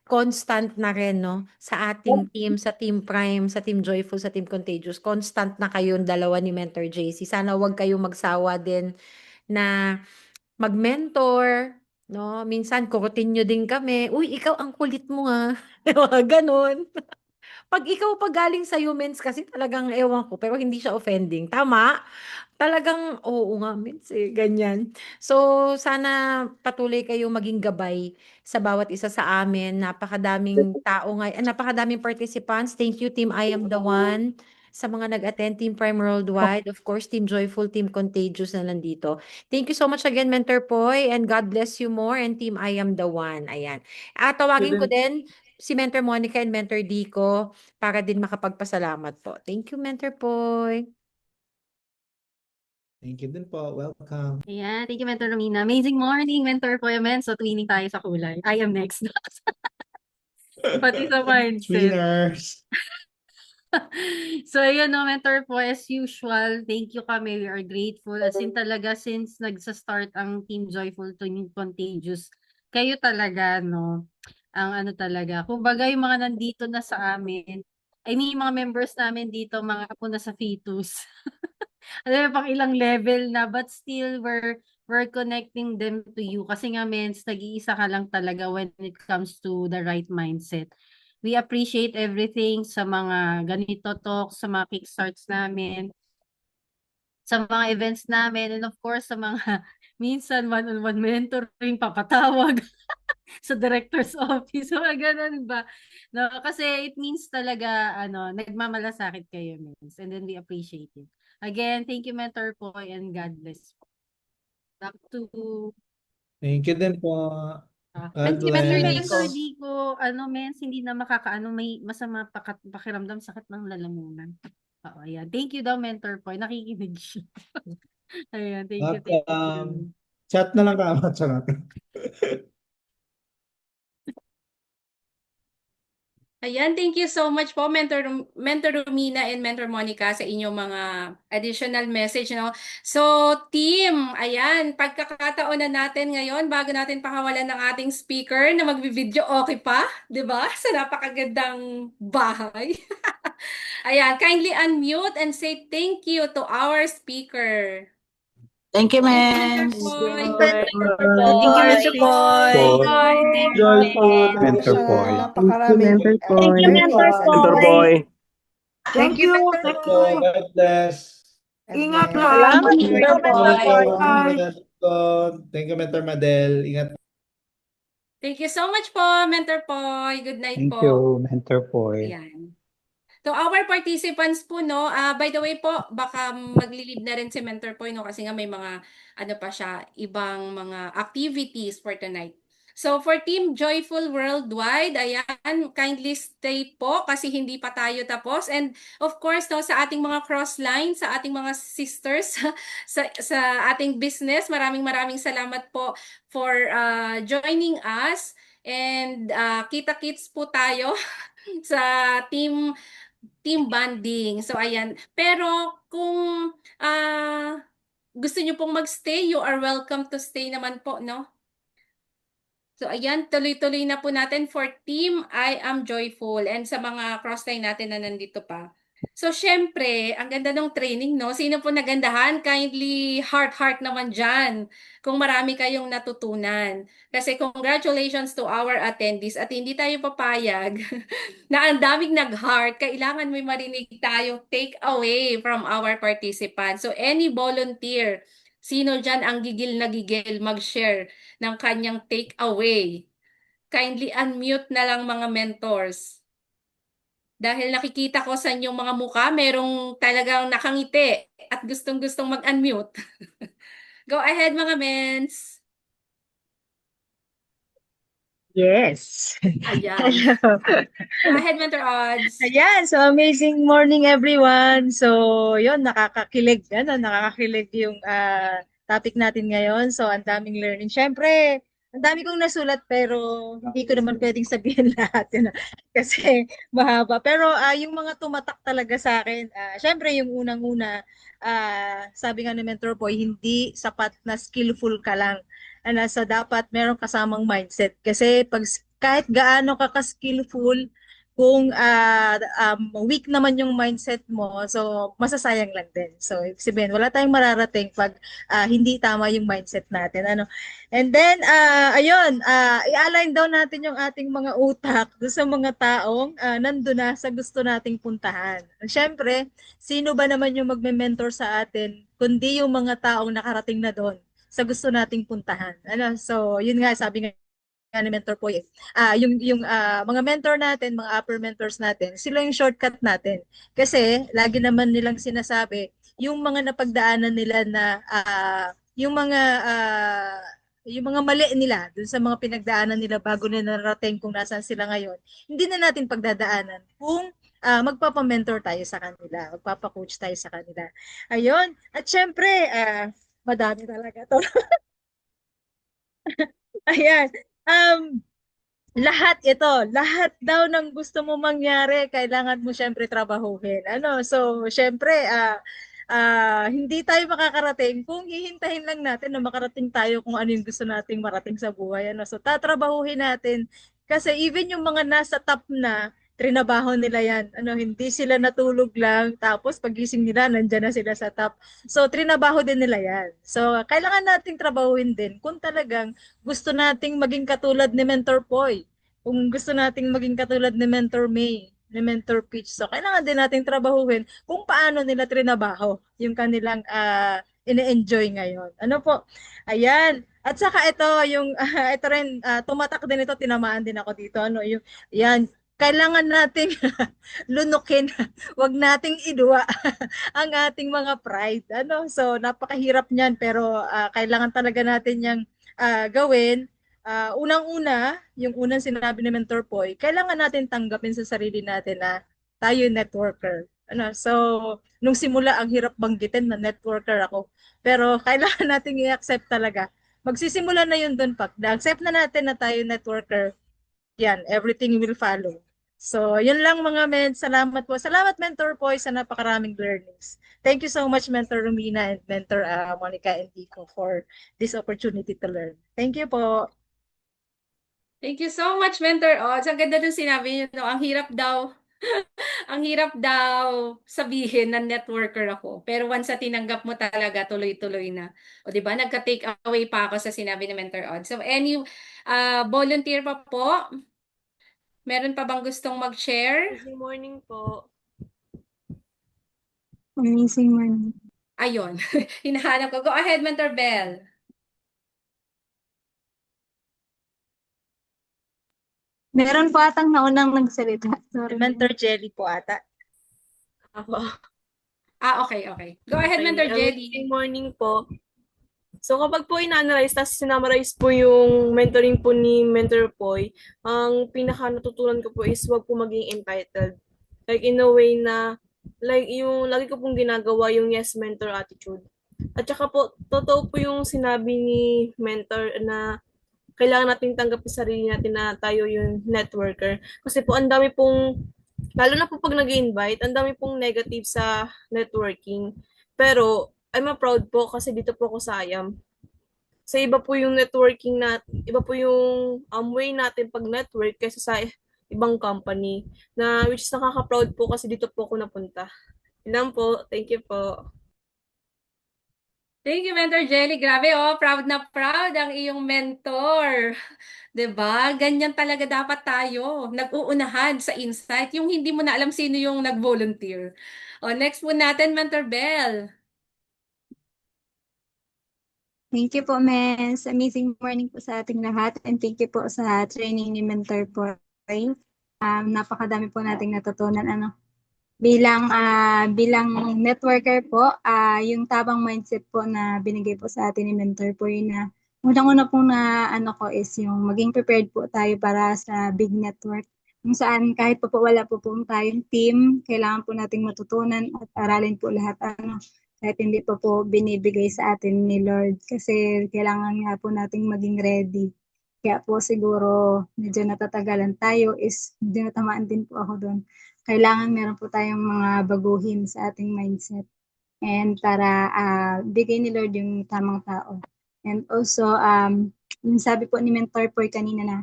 constant na rin, no? Sa ating team, sa Team Prime, sa Team Joyful, sa Team Contagious. Constant na kayong dalawa ni Mentor JC. Sana wag kayong magsawa din na mag-mentor, no? Minsan, kurutin nyo din kami. Uy, ikaw ang kulit mo nga. Ganon. Pag ikaw pa galing sa humans kasi talagang ewan ko, pero hindi siya offending. Tama? Talagang, oo nga, mins ganyan. So, sana patuloy kayong maging gabay sa bawat isa sa amin. Napakadaming tao napakadaming participants. Thank you, Team I Am The One. Sa mga nag-attend, Team Prime Worldwide. Of course, Team Joyful, Team Contagious na nandito. Thank you so much again, Mentor Poy. And God bless you more. And Team I Am The One. Ayan. Tawagin ko din si Mentor Monica and Mentor Dico para din makapagpasalamat po. Thank you, Mentor Poy. Thank you din po. Welcome. Ayan, thank you, Mentor Romina. Amazing morning, Mentor Poy. So, twinning tayo sa kulay. I am next. Pati sa mindset. Winners. So, yun, no, Mentor Poy, as usual, thank you kami. We are grateful. As in talaga, since nagsa-start ang Team Joyful to Team Contagious, kayo talaga, no, ang talaga. Kumbaga, yung mga nandito na sa amin, I mean, mga members namin dito, mga ako na sa fetus. Alam mo, pang ilang level na, but still, we're connecting them to you. Kasi nga, mens, nag-iisa ka lang talaga when it comes to the right mindset. We appreciate everything sa mga ganito talks, sa mga kickstarts namin, sa mga events namin, and of course, sa mga minsan one-on-one mentoring, papatawag sa director's office. So, ganun ba? No, kasi it means talaga, nagmamalasakit kayo, mens. And then we appreciate it. Again, thank you, Mentor Poy, and God bless. Back to Thank you din po. God si Mentor bless. Dico, mens, hindi na may masama pakiramdam, sakit ng lalamunan. Oo, ayan. Thank you daw, Mentor Poy. Nakikinig siya. Ayan, thank you. Chat na lang kamo. Charot. Ayan, thank you so much po, Mentor Romina and Mentor Monica sa inyong mga additional message. No? So, team, ayan, pagkakataon na natin ngayon, bago natin pakawalan ng ating speaker na magbibideo, okay pa, di ba? Sa napakagandang bahay. Ayan, kindly unmute and say thank you to our speaker. Thank you, ma'am. Thank you, Thank you, Mentor Poy. Mentor Poy. Napakarami. Thank you, Mentor Poy. Thank you. God bless. Ingat ka. Salamat, Mentor Poy. Thank you, Mentor Madel. Ingat Thank you so much po, Mentor Poy. Good night Thank po. you, Mentor Poy. Ayan. To our participants po, no, by the way po, baka magli-leave na rin si Mentor Poy, no, kasi nga may mga, ano pa siya, ibang mga activities for tonight. So for Team Joyful Worldwide, ayan, kindly stay po kasi hindi pa tayo tapos. And of course, no, sa ating mga crossline, sa ating mga sisters, sa ating business, maraming salamat po for joining us. And kita-kits po tayo sa team bonding. So ayan. Pero kung gusto niyo pong magstay, you are welcome to stay naman po, no? So ayan, tuloy-tuloy na po natin for Team I Am Joyful and sa mga crossline natin na nandito pa. So syempre, ang ganda ng training, no? Sino po nagandahan? Kindly heart naman dyan kung marami kayong natutunan. Kasi congratulations to our attendees at hindi tayo papayag na ang daming nag-heart. Kailangan may marinig tayo take away from our participants. So any volunteer, sino dyan ang gigil na gigil mag-share ng kanyang take away? Kindly unmute na lang mga mentors. Dahil nakikita ko sa inyong mga mukha, merong talagang nakangiti at gustong-gustong mag-unmute. Go ahead mga mens. Yes. Ayan. Hello. Go ahead, Mentor Odds. Ayan, so amazing morning everyone. So, yun, nakakakilig yung topic natin ngayon. So, ang daming learning. Syempre, ang dami kong nasulat pero hindi ko naman pwedeng sabihin lahat. Yun, kasi mahaba. Pero yung mga tumatak talaga sa akin, syempre yung unang-una, sabi nga ni Mentor Boy, hindi sapat na skillful ka lang. So dapat meron kasamang mindset. Kasi kahit gaano ka ka-skillful, kung weak naman yung mindset mo, so masasayang lang din. So, ibig sabihin, wala tayong mararating pag hindi tama yung mindset natin. And then, ayun, i-align daw natin yung ating mga utak doon sa mga taong nandun na sa gusto nating puntahan. Siyempre, sino ba naman yung magme-mentor sa atin, kundi yung mga taong nakarating na doon sa gusto nating puntahan. So, yun nga, sabi nga ni Mentor po yung mga mentor natin, mga upper mentors natin, sila yung shortcut natin. Kasi lagi naman nilang sinasabi, yung mga napagdaanan nila na yung mga mali nila dun sa mga pinagdaanan nila bago nila narating kung nasaan sila ngayon, hindi na natin pagdadaanan kung magpapamentor tayo sa kanila, magpapacoach tayo sa kanila. Ayun. At syempre, madami talaga to. Ayan. Lahat daw ng gusto mo mangyari, kailangan mo syempre trabahuhin. So syempre, hindi tayo makakarating kung hihintahin lang natin na makarating tayo kung ano yung gusto nating marating sa buhay. So tatrabahuhin natin kasi even yung mga nasa top na, trinabaho nila yan. Hindi sila natulog lang, tapos pagising nila, nandyan na sila sa top. So, trinabaho din nila yan. So, kailangan nating trabahuhin din kung talagang gusto nating maging katulad ni Mentor Poy, kung gusto nating maging katulad ni Mentor May, ni Mentor Peach. So, kailangan din nating trabahuhin kung paano nila trinabaho yung kanilang ine-enjoy ngayon. Ano po? Ayan. At saka ito, ito rin, tumatak din ito, tinamaan din ako dito. Yan, kailangan nating lunukin, wag nating idua ang ating mga pride. So napakahirap niyan pero kailangan talaga natin yang gawin. Unang-una, yung unang sinabi ni Mentor Poy, kailangan natin tanggapin sa sarili natin na tayo networker. So nung simula ang hirap banggitin na networker ako. Pero kailangan nating i-accept talaga. Magsisimula na yun doon pag na-accept na natin na tayo networker, yan, everything will follow. So, yun lang mga men. Salamat po. Salamat, Mentor Poy, sa napakaraming learnings. Thank you so much, Mentor Romina and Mentor Monica and Dico for this opportunity to learn. Thank you po. Thank you so much, Mentor Odds. Ang ganda nung sinabi niyo, no? Ang hirap daw, ang hirap daw sabihin na networker ako. Pero once na tinanggap mo talaga, tuloy-tuloy na. O di ba? Nagka-take away pa ako sa sinabi ni Mentor Odds. So, any volunteer pa po? Meron pa bang gustong mag-share? Good morning po. Amazing morning. Ayun. Hinahanap ko. Go ahead, Mentor Bell. Meron po atang naunang nagsalita. Sorry. Mentor Jelly po ata. Ako. Okay, okay. Go ahead, Okay, Mentor Jelly. amazing morning po. So kapag po ina-analyze, tapos sinamarize po yung mentoring po ni Mentor Poy, ang pinaka natutunan ko po is wag po maging entitled. Like in a way na, like yung lagi ko pong ginagawa yung yes mentor attitude. At saka po, totoo po yung sinabi ni Mentor na kailangan natin tanggapin sa sarili natin na tayo yung networker. Kasi po ang dami pong, lalo na po pag nag-invite, ang dami pong negative sa networking. Pero I'm a proud po kasi dito po ako sa IAM. Sa iba po yung networking na, iba po yung way natin pag network kaysa sa ibang company na which is nakaka-proud po kasi dito po ako napunta. Yun lang po. Thank you po. Thank you, Mentor Jelly. Grabe, proud na proud ang iyong mentor. 'Di ba? Ganyan talaga dapat tayo. Nag-uunahan sa insight. Yung hindi mo na alam sino yung nag-volunteer. Next po natin, Mentor Bell. Thank you po, Miss. Amazing morning po sa ating lahat and thank you po sa training ni Mentor po. Napakadami po nating natutunan. Bilang networker po, yung tabang mindset po na binigay po sa atin ni Mentor po yun na unang-una po na is yung maging prepared po tayo para sa big network. Kung saan kahit po wala po tayong team, kailangan po nating matutunan at aralin po lahat kahit hindi po binibigay sa atin ni Lord kasi kailangan nga po nating maging ready. Kaya po siguro medyo natatagalan tayo is medyo natamaan din po ako doon. Kailangan meron po tayong mga baguhin sa ating mindset and para bigay ni Lord yung tamang tao. And also, yung sabi po ni Mentor po kanina na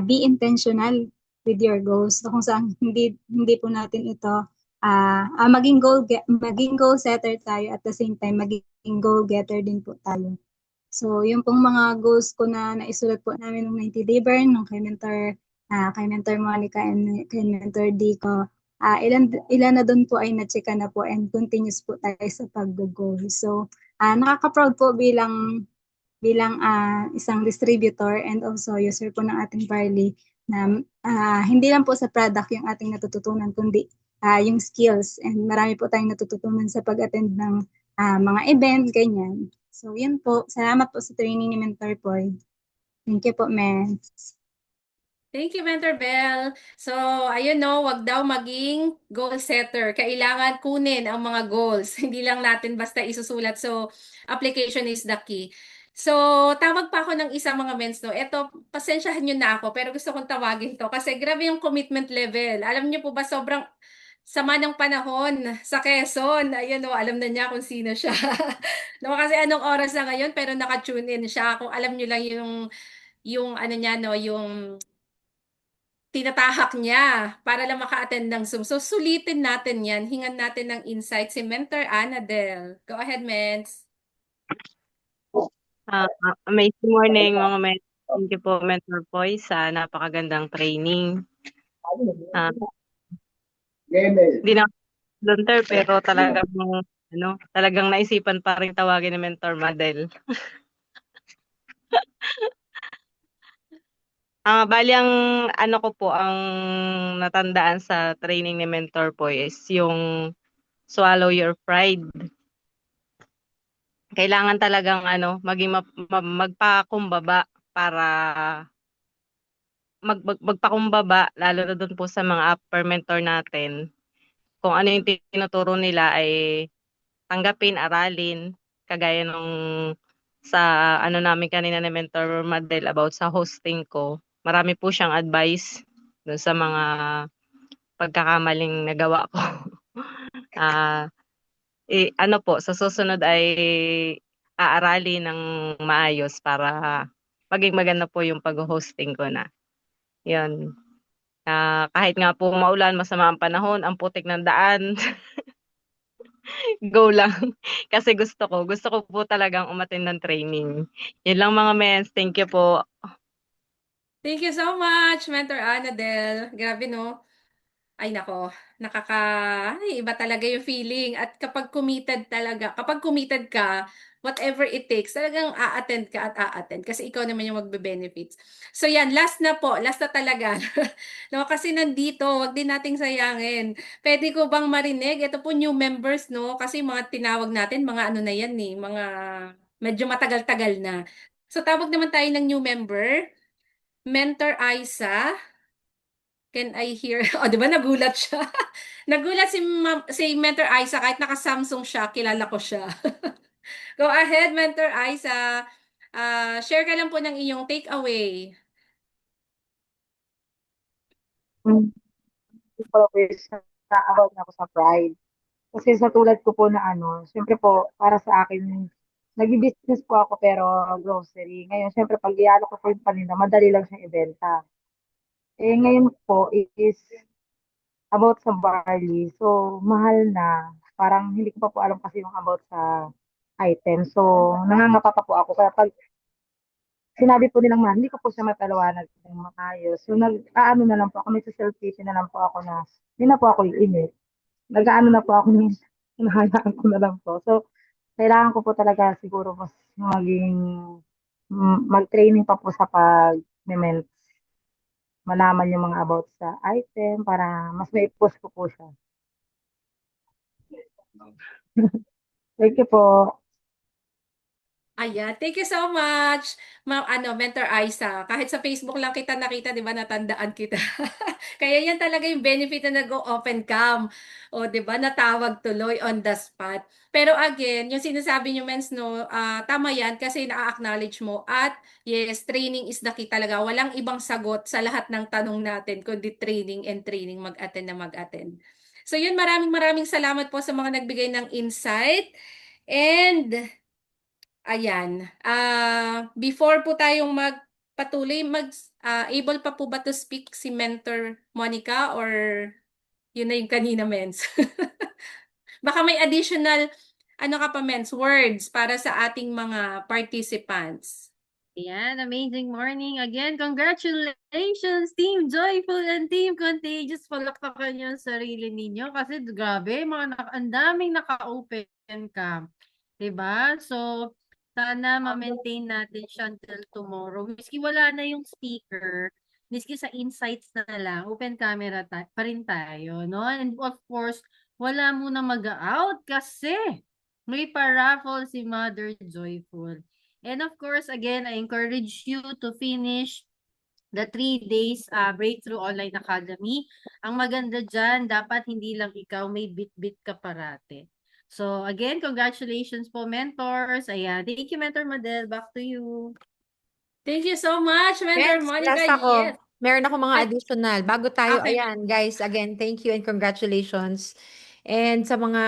be intentional with your goals. So, kung saan hindi po natin ito maging goal setter tayo at the same time maging goal getter din po tayo. So, yung pong mga goals ko na naisulat po namin ng 90-day burn, ng kay Mentor Monica and kay Mentor Dico, ilan na doon po ay na-checka na po and continuous po tayo sa pag-goal. So, nakaka-proud po bilang isang distributor and also user po ng ating Parley na hindi lang po sa product yung ating natututunan kundi yung skills and marami po tayong natututunan sa pag-attend ng mga event, ganyan. So, yun po. Salamat po sa training ni Mentor Poy. Thank you po, Mens. Thank you, Mentor Bell. So, ayun wag daw maging goal setter. Kailangan kunin ang mga goals. Hindi lang natin basta isusulat. So, application is the key. So, tawag pa ako ng isang mga mens, Ito, pasensyahan nyo na ako, pero gusto kong tawagin to kasi grabe yung commitment level. Alam nyo po ba, sobrang sama ng panahon sa Quezon. Ayun, alam na niya kung sino siya. Kasi anong oras na ngayon, pero naka-tune in siya. Kung alam nyo lang yung ano niya, yung tinatahak niya para lang maka-attend ng Zoom. So, sulitin natin yan. Hingan natin ng insight si Mentor Annadel. Go ahead, Mens. Amazing morning mga mentor. Thank you po Mentor Poy sa napakagandang training. Hindi na volunteer pero talagang naisipan pa rin tawagin ni Mentor Madel. Bali ang ko po ang natandaan sa training ni Mentor Poy is yung swallow your pride. Kailangan talagang maging magpakumbaba para magpakumbaba lalo na doon po sa mga upper mentor natin. Kung ano yung tinuturo nila ay tanggapin, aralin, kagaya nung sa namin kanina ni Mentor Madel about sa hosting ko. Marami po siyang advice doon sa mga pagkakamaling nagawa ko. Sa susunod ay aaralin ng maayos para maging maganda po yung pag-hosting ko na. Yun. Kahit nga po maulan, masama ang panahon, ang putik ng daan, go lang. Kasi gusto ko po talagang umattend ng training. Yun lang mga mens. Thank you po. Thank you so much, Mentor Annadel. Grabe, Ay, nako. Iba talaga yung feeling. At kapag committed ka, whatever it takes, talagang a-attend ka at a-attend kasi ikaw naman yung magbe-benefits. So yan, last na po, last na talaga. No, kasi nandito, wag din nating sayangin. Pwede ko bang marinig? Ito po new members, no? Kasi mga tinawag natin, mga ano na yan eh, mga medyo matagal-tagal na. So tawag naman tayo ng new member, Mentor Aiza. Can I hear? O, di ba nagulat siya? Nagulat si Mentor Aiza kahit naka-Samsung siya, kilala ko siya. Go ahead, Mentor Aiza. Share ka lang po ng iyong takeaway. Yung pala po is na-about na ako sa pride. Kasi sa tulad ko po na syempre po, para sa akin, nag-business po ako pero grocery. Ngayon, syempre, pag ialo ko po yung paninda, madali lang siyang ibenta. Eh, ngayon po is about sa barley. So, mahal na. Parang hindi ko pa po alam kasi yung about sa item. So, nangangapa pa po ako. Kaya pag sinabi po nilang hindi ko po siya mapalawanag ng maayos. So, nag-aano na lang po ako, may self-pity na lang po ako na, hindi na po ako iinit. Nag-aano na po ako ng hinahayaan ko na lang po. So, kailangan ko po talaga siguro mas maging mag-training pa po sa pag-mement. Malaman yung mga about sa item para mas mai-push ko po siya. Thank you po. Ayan, thank you so much, Mentor Aiza. Kahit sa Facebook lang kita nakita, di ba, natandaan kita. Kaya yan talaga yung benefit na nag-open cam. O, di ba, natawag tuloy on the spot. Pero again, yung sinasabi niyo, Mens, no, tama yan kasi na-acknowledge mo. At yes, training is the key talaga. Walang ibang sagot sa lahat ng tanong natin, kundi training and training, mag-attend na mag-attend. So yun, maraming salamat po sa mga nagbigay ng insight. And ayan. Before po tayong magpatuloy, able pa po ba to speak si Mentor Monica or yun na yung kanina, Mens? Baka may additional, ano ka pa, Mens, words para sa ating mga participants. Ayan, amazing morning. Again, congratulations, Team Joyful and Team Contagious. Palakpakan yung sarili ninyo kasi grabe, ang daming naka-open cam. Diba? So, sana ma-maintain natin siya until tomorrow. Miski wala na yung speaker, miski sa insights na lang, open camera pa rin tayo, no? And of course, wala muna mag-out kasi may pa-raffle si Mother Joyful. And of course, again, I encourage you to finish the 3 days Breakthrough Online Academy. Ang maganda dyan, dapat hindi lang ikaw, may bit-bit ka parate. So again, congratulations po, mentors. Ayan, thank you, Mentor Madel. Back to you. Thank you so much, Mentor Yes, Monica. last ako. Yes. Meron ako mga additional. Bago tayo, Okay. ayan, guys, again, thank you and congratulations. And sa mga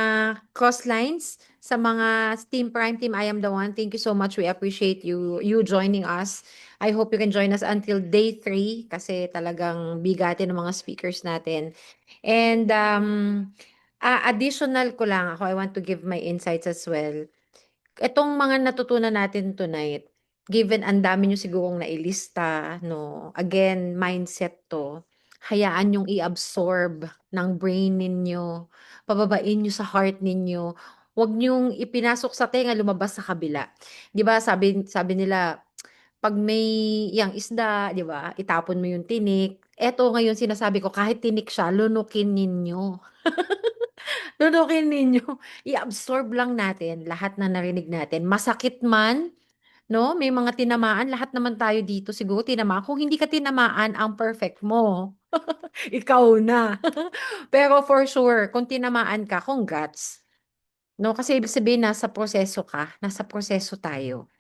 crosslines, sa mga Team Prime Team, I am the one. Thank you so much. We appreciate you joining us. I hope you can join us until day 3 kasi talagang bigatin ng mga speakers natin. And additional ko lang ako, I want to give my insights as well. Itong mga natutunan natin tonight, given ang dami nyo sigurong nailista, no? Again, mindset to. Hayaan yung i-absorb ng brain ninyo. Pababain nyo sa heart ninyo. Huwag nyong ipinasok sa tenga, lumabas sa kabila. Di ba, sabi nila, pag may yang isda, di ba, itapon mo yung tinik. Eto ngayon sinasabi ko, kahit tinik siya, lunukin ninyo. Lunukin ninyo. I-absorb lang natin lahat na narinig natin. Masakit man, no? May mga tinamaan. Lahat naman tayo dito siguro tinamaan. Kung hindi ka tinamaan, ang perfect mo. Ikaw na. Pero for sure, kung tinamaan ka, congrats. No? Kasi ibig sabihin, nasa proseso ka. Nasa proseso tayo.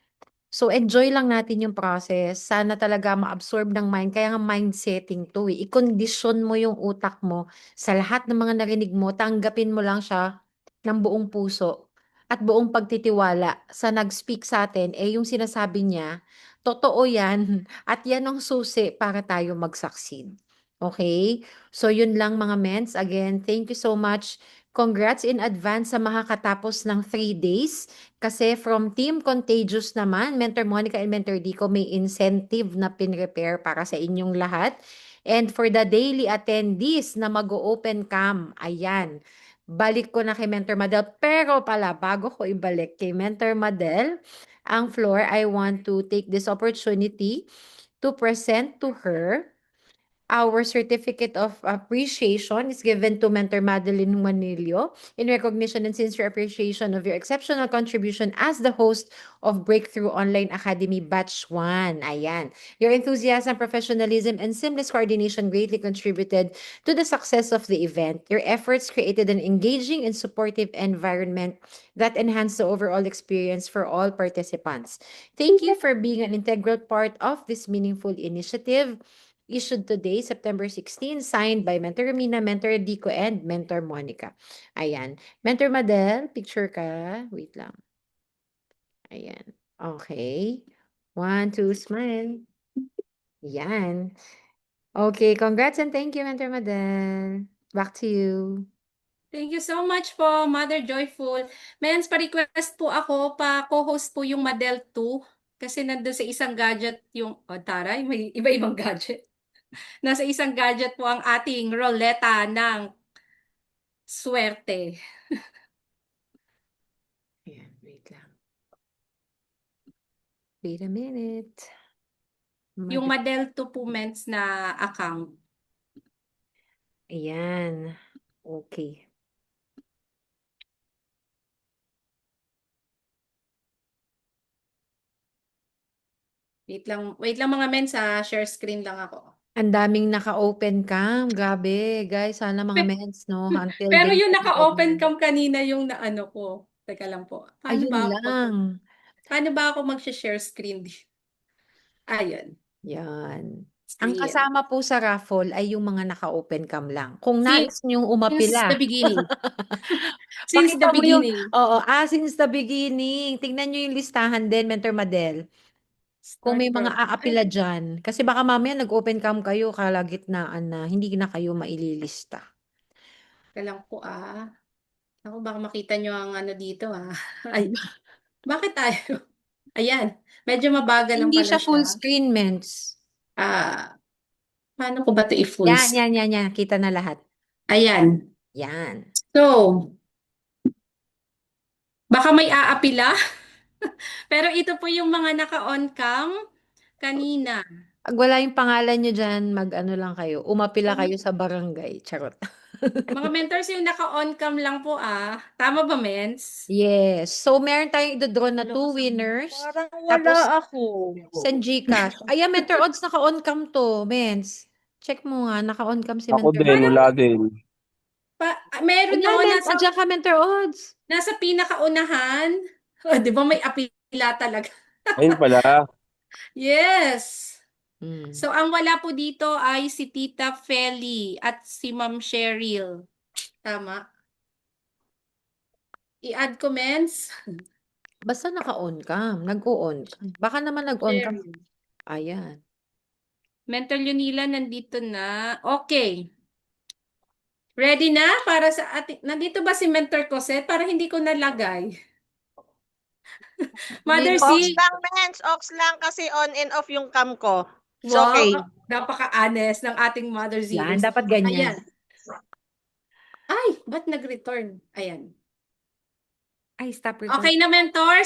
So, enjoy lang natin yung process. Sana talaga ma-absorb ng mind. Kaya nga mind setting to eh. I-condition mo yung utak mo sa lahat ng mga narinig mo. Tanggapin mo lang siya ng buong puso at buong pagtitiwala sa nag-speak sa atin. Eh, yung sinasabi niya, totoo yan. At yan ang susi para tayo mag-succeed. Okay? So, yun lang mga mens. Again, thank you so much. Congrats in advance sa makakatapos ng 3 days. Kasi from Team Contagious naman, Mentor Monica and Mentor Dico, may incentive na pin-repair para sa inyong lahat. And for the daily attendees na mag-open cam, ayan, balik ko na kay Mentor Madel. Pero pala, bago ko ibalik kay Mentor Madel, ang floor, I want to take this opportunity to present to her our certificate of appreciation is given to Mentor Madeline Manilio in recognition and sincere appreciation of your exceptional contribution as the host of Breakthrough Online Academy Batch 1. Ayan. Your enthusiasm, professionalism, and seamless coordination greatly contributed to the success of the event. Your efforts created an engaging and supportive environment that enhanced the overall experience for all participants. Thank you for being an integral part of this meaningful initiative. Issued today, September 16, signed by Mentor Romina, Mentor Dico, and Mentor Monica. Ayan. Mentor Madel, picture ka. Wait lang. Ayan. Okay. 1, 2, smile. Yan. Okay, congrats and thank you, Mentor Madel. Back to you. Thank you so much po, Mother Joyful. Mens, pa-request po ako, pa-co-host po yung Madel 2. Kasi nandun sa isang gadget yung, taray, may iba-ibang gadget. Nasa isang gadget po ang ating roleta ng swerte. Ayan, wait lang. Wait a minute. Yung Madel 2 po, Mens, na account. Ayan. Okay. Wait lang mga Mens, share screen lang ako. Ang daming naka-open cam. Grabe, guys. Sana mga mens, no? Until Pero they yung get naka-open ready. cam kanina yung naano ko. Teka lang po. Ayun lang. Paano ba ako mag-share screen? Ayun. Yan. Screen. Ang kasama po sa raffle ay yung mga naka-open cam lang. Kung nais niyong Since umapila. the beginning. Since Pakita the mo yung, beginning. since the beginning. Tingnan niyo yung listahan din, Mentor Madel. Kung may mga aapila dyan. Kasi baka mamaya nag-open cam kayo, kalagitnaan na, hindi na kayo maililista. Kailang po Ako baka makita nyo ang ano dito Ay, bakit tayo? Ayan. Medyo mabagal lang Hindi pala siya full screen, mens. Paano ko ba ito i-full screen? Yan. Kita na lahat. Ayan. Yan. So, baka may aapila. Pero ito po yung mga naka-on cam kanina. Pag wala yung pangalan nyo dyan, mag-ano lang kayo. Umapila kayo sa barangay. Charot. Mga mentors yung naka-on cam lang po Tama ba, Mens? Yes. So, meron tayong idodraw na 2 winners. Parang Tapos, wala ako. send Gcash. Ayan, Mentor Odds, naka-on cam to, Mens. Check mo nga, naka-on cam si Ako Mentor. din, wala din. Meron Ayan, Mens, adyan ka, Mentor Odds. Nasa pinakaunahan. Di ba may apila talaga? Ayun pala. Yes. So, ang wala po dito ay si Tita Feli at si Ma'am Cheryl. Tama. I-add comments. Basta naka-on cam. Nag-o-on. Baka naman nag-on cam. Ayan. Mentor Lunila, nandito na. Okay. Ready na para sa ating... Nandito ba si Mentor Cosette? Para hindi ko nalagay. Mother Ox C. lang, mens. Ox lang kasi on and off yung cam ko. It's Wow, okay. napaka-honest ng ating Mother Z. Yan, dapat ganyan. Ayan. Ay, ba't nag-return? Ayan. Ay, stop Okay na, mentors.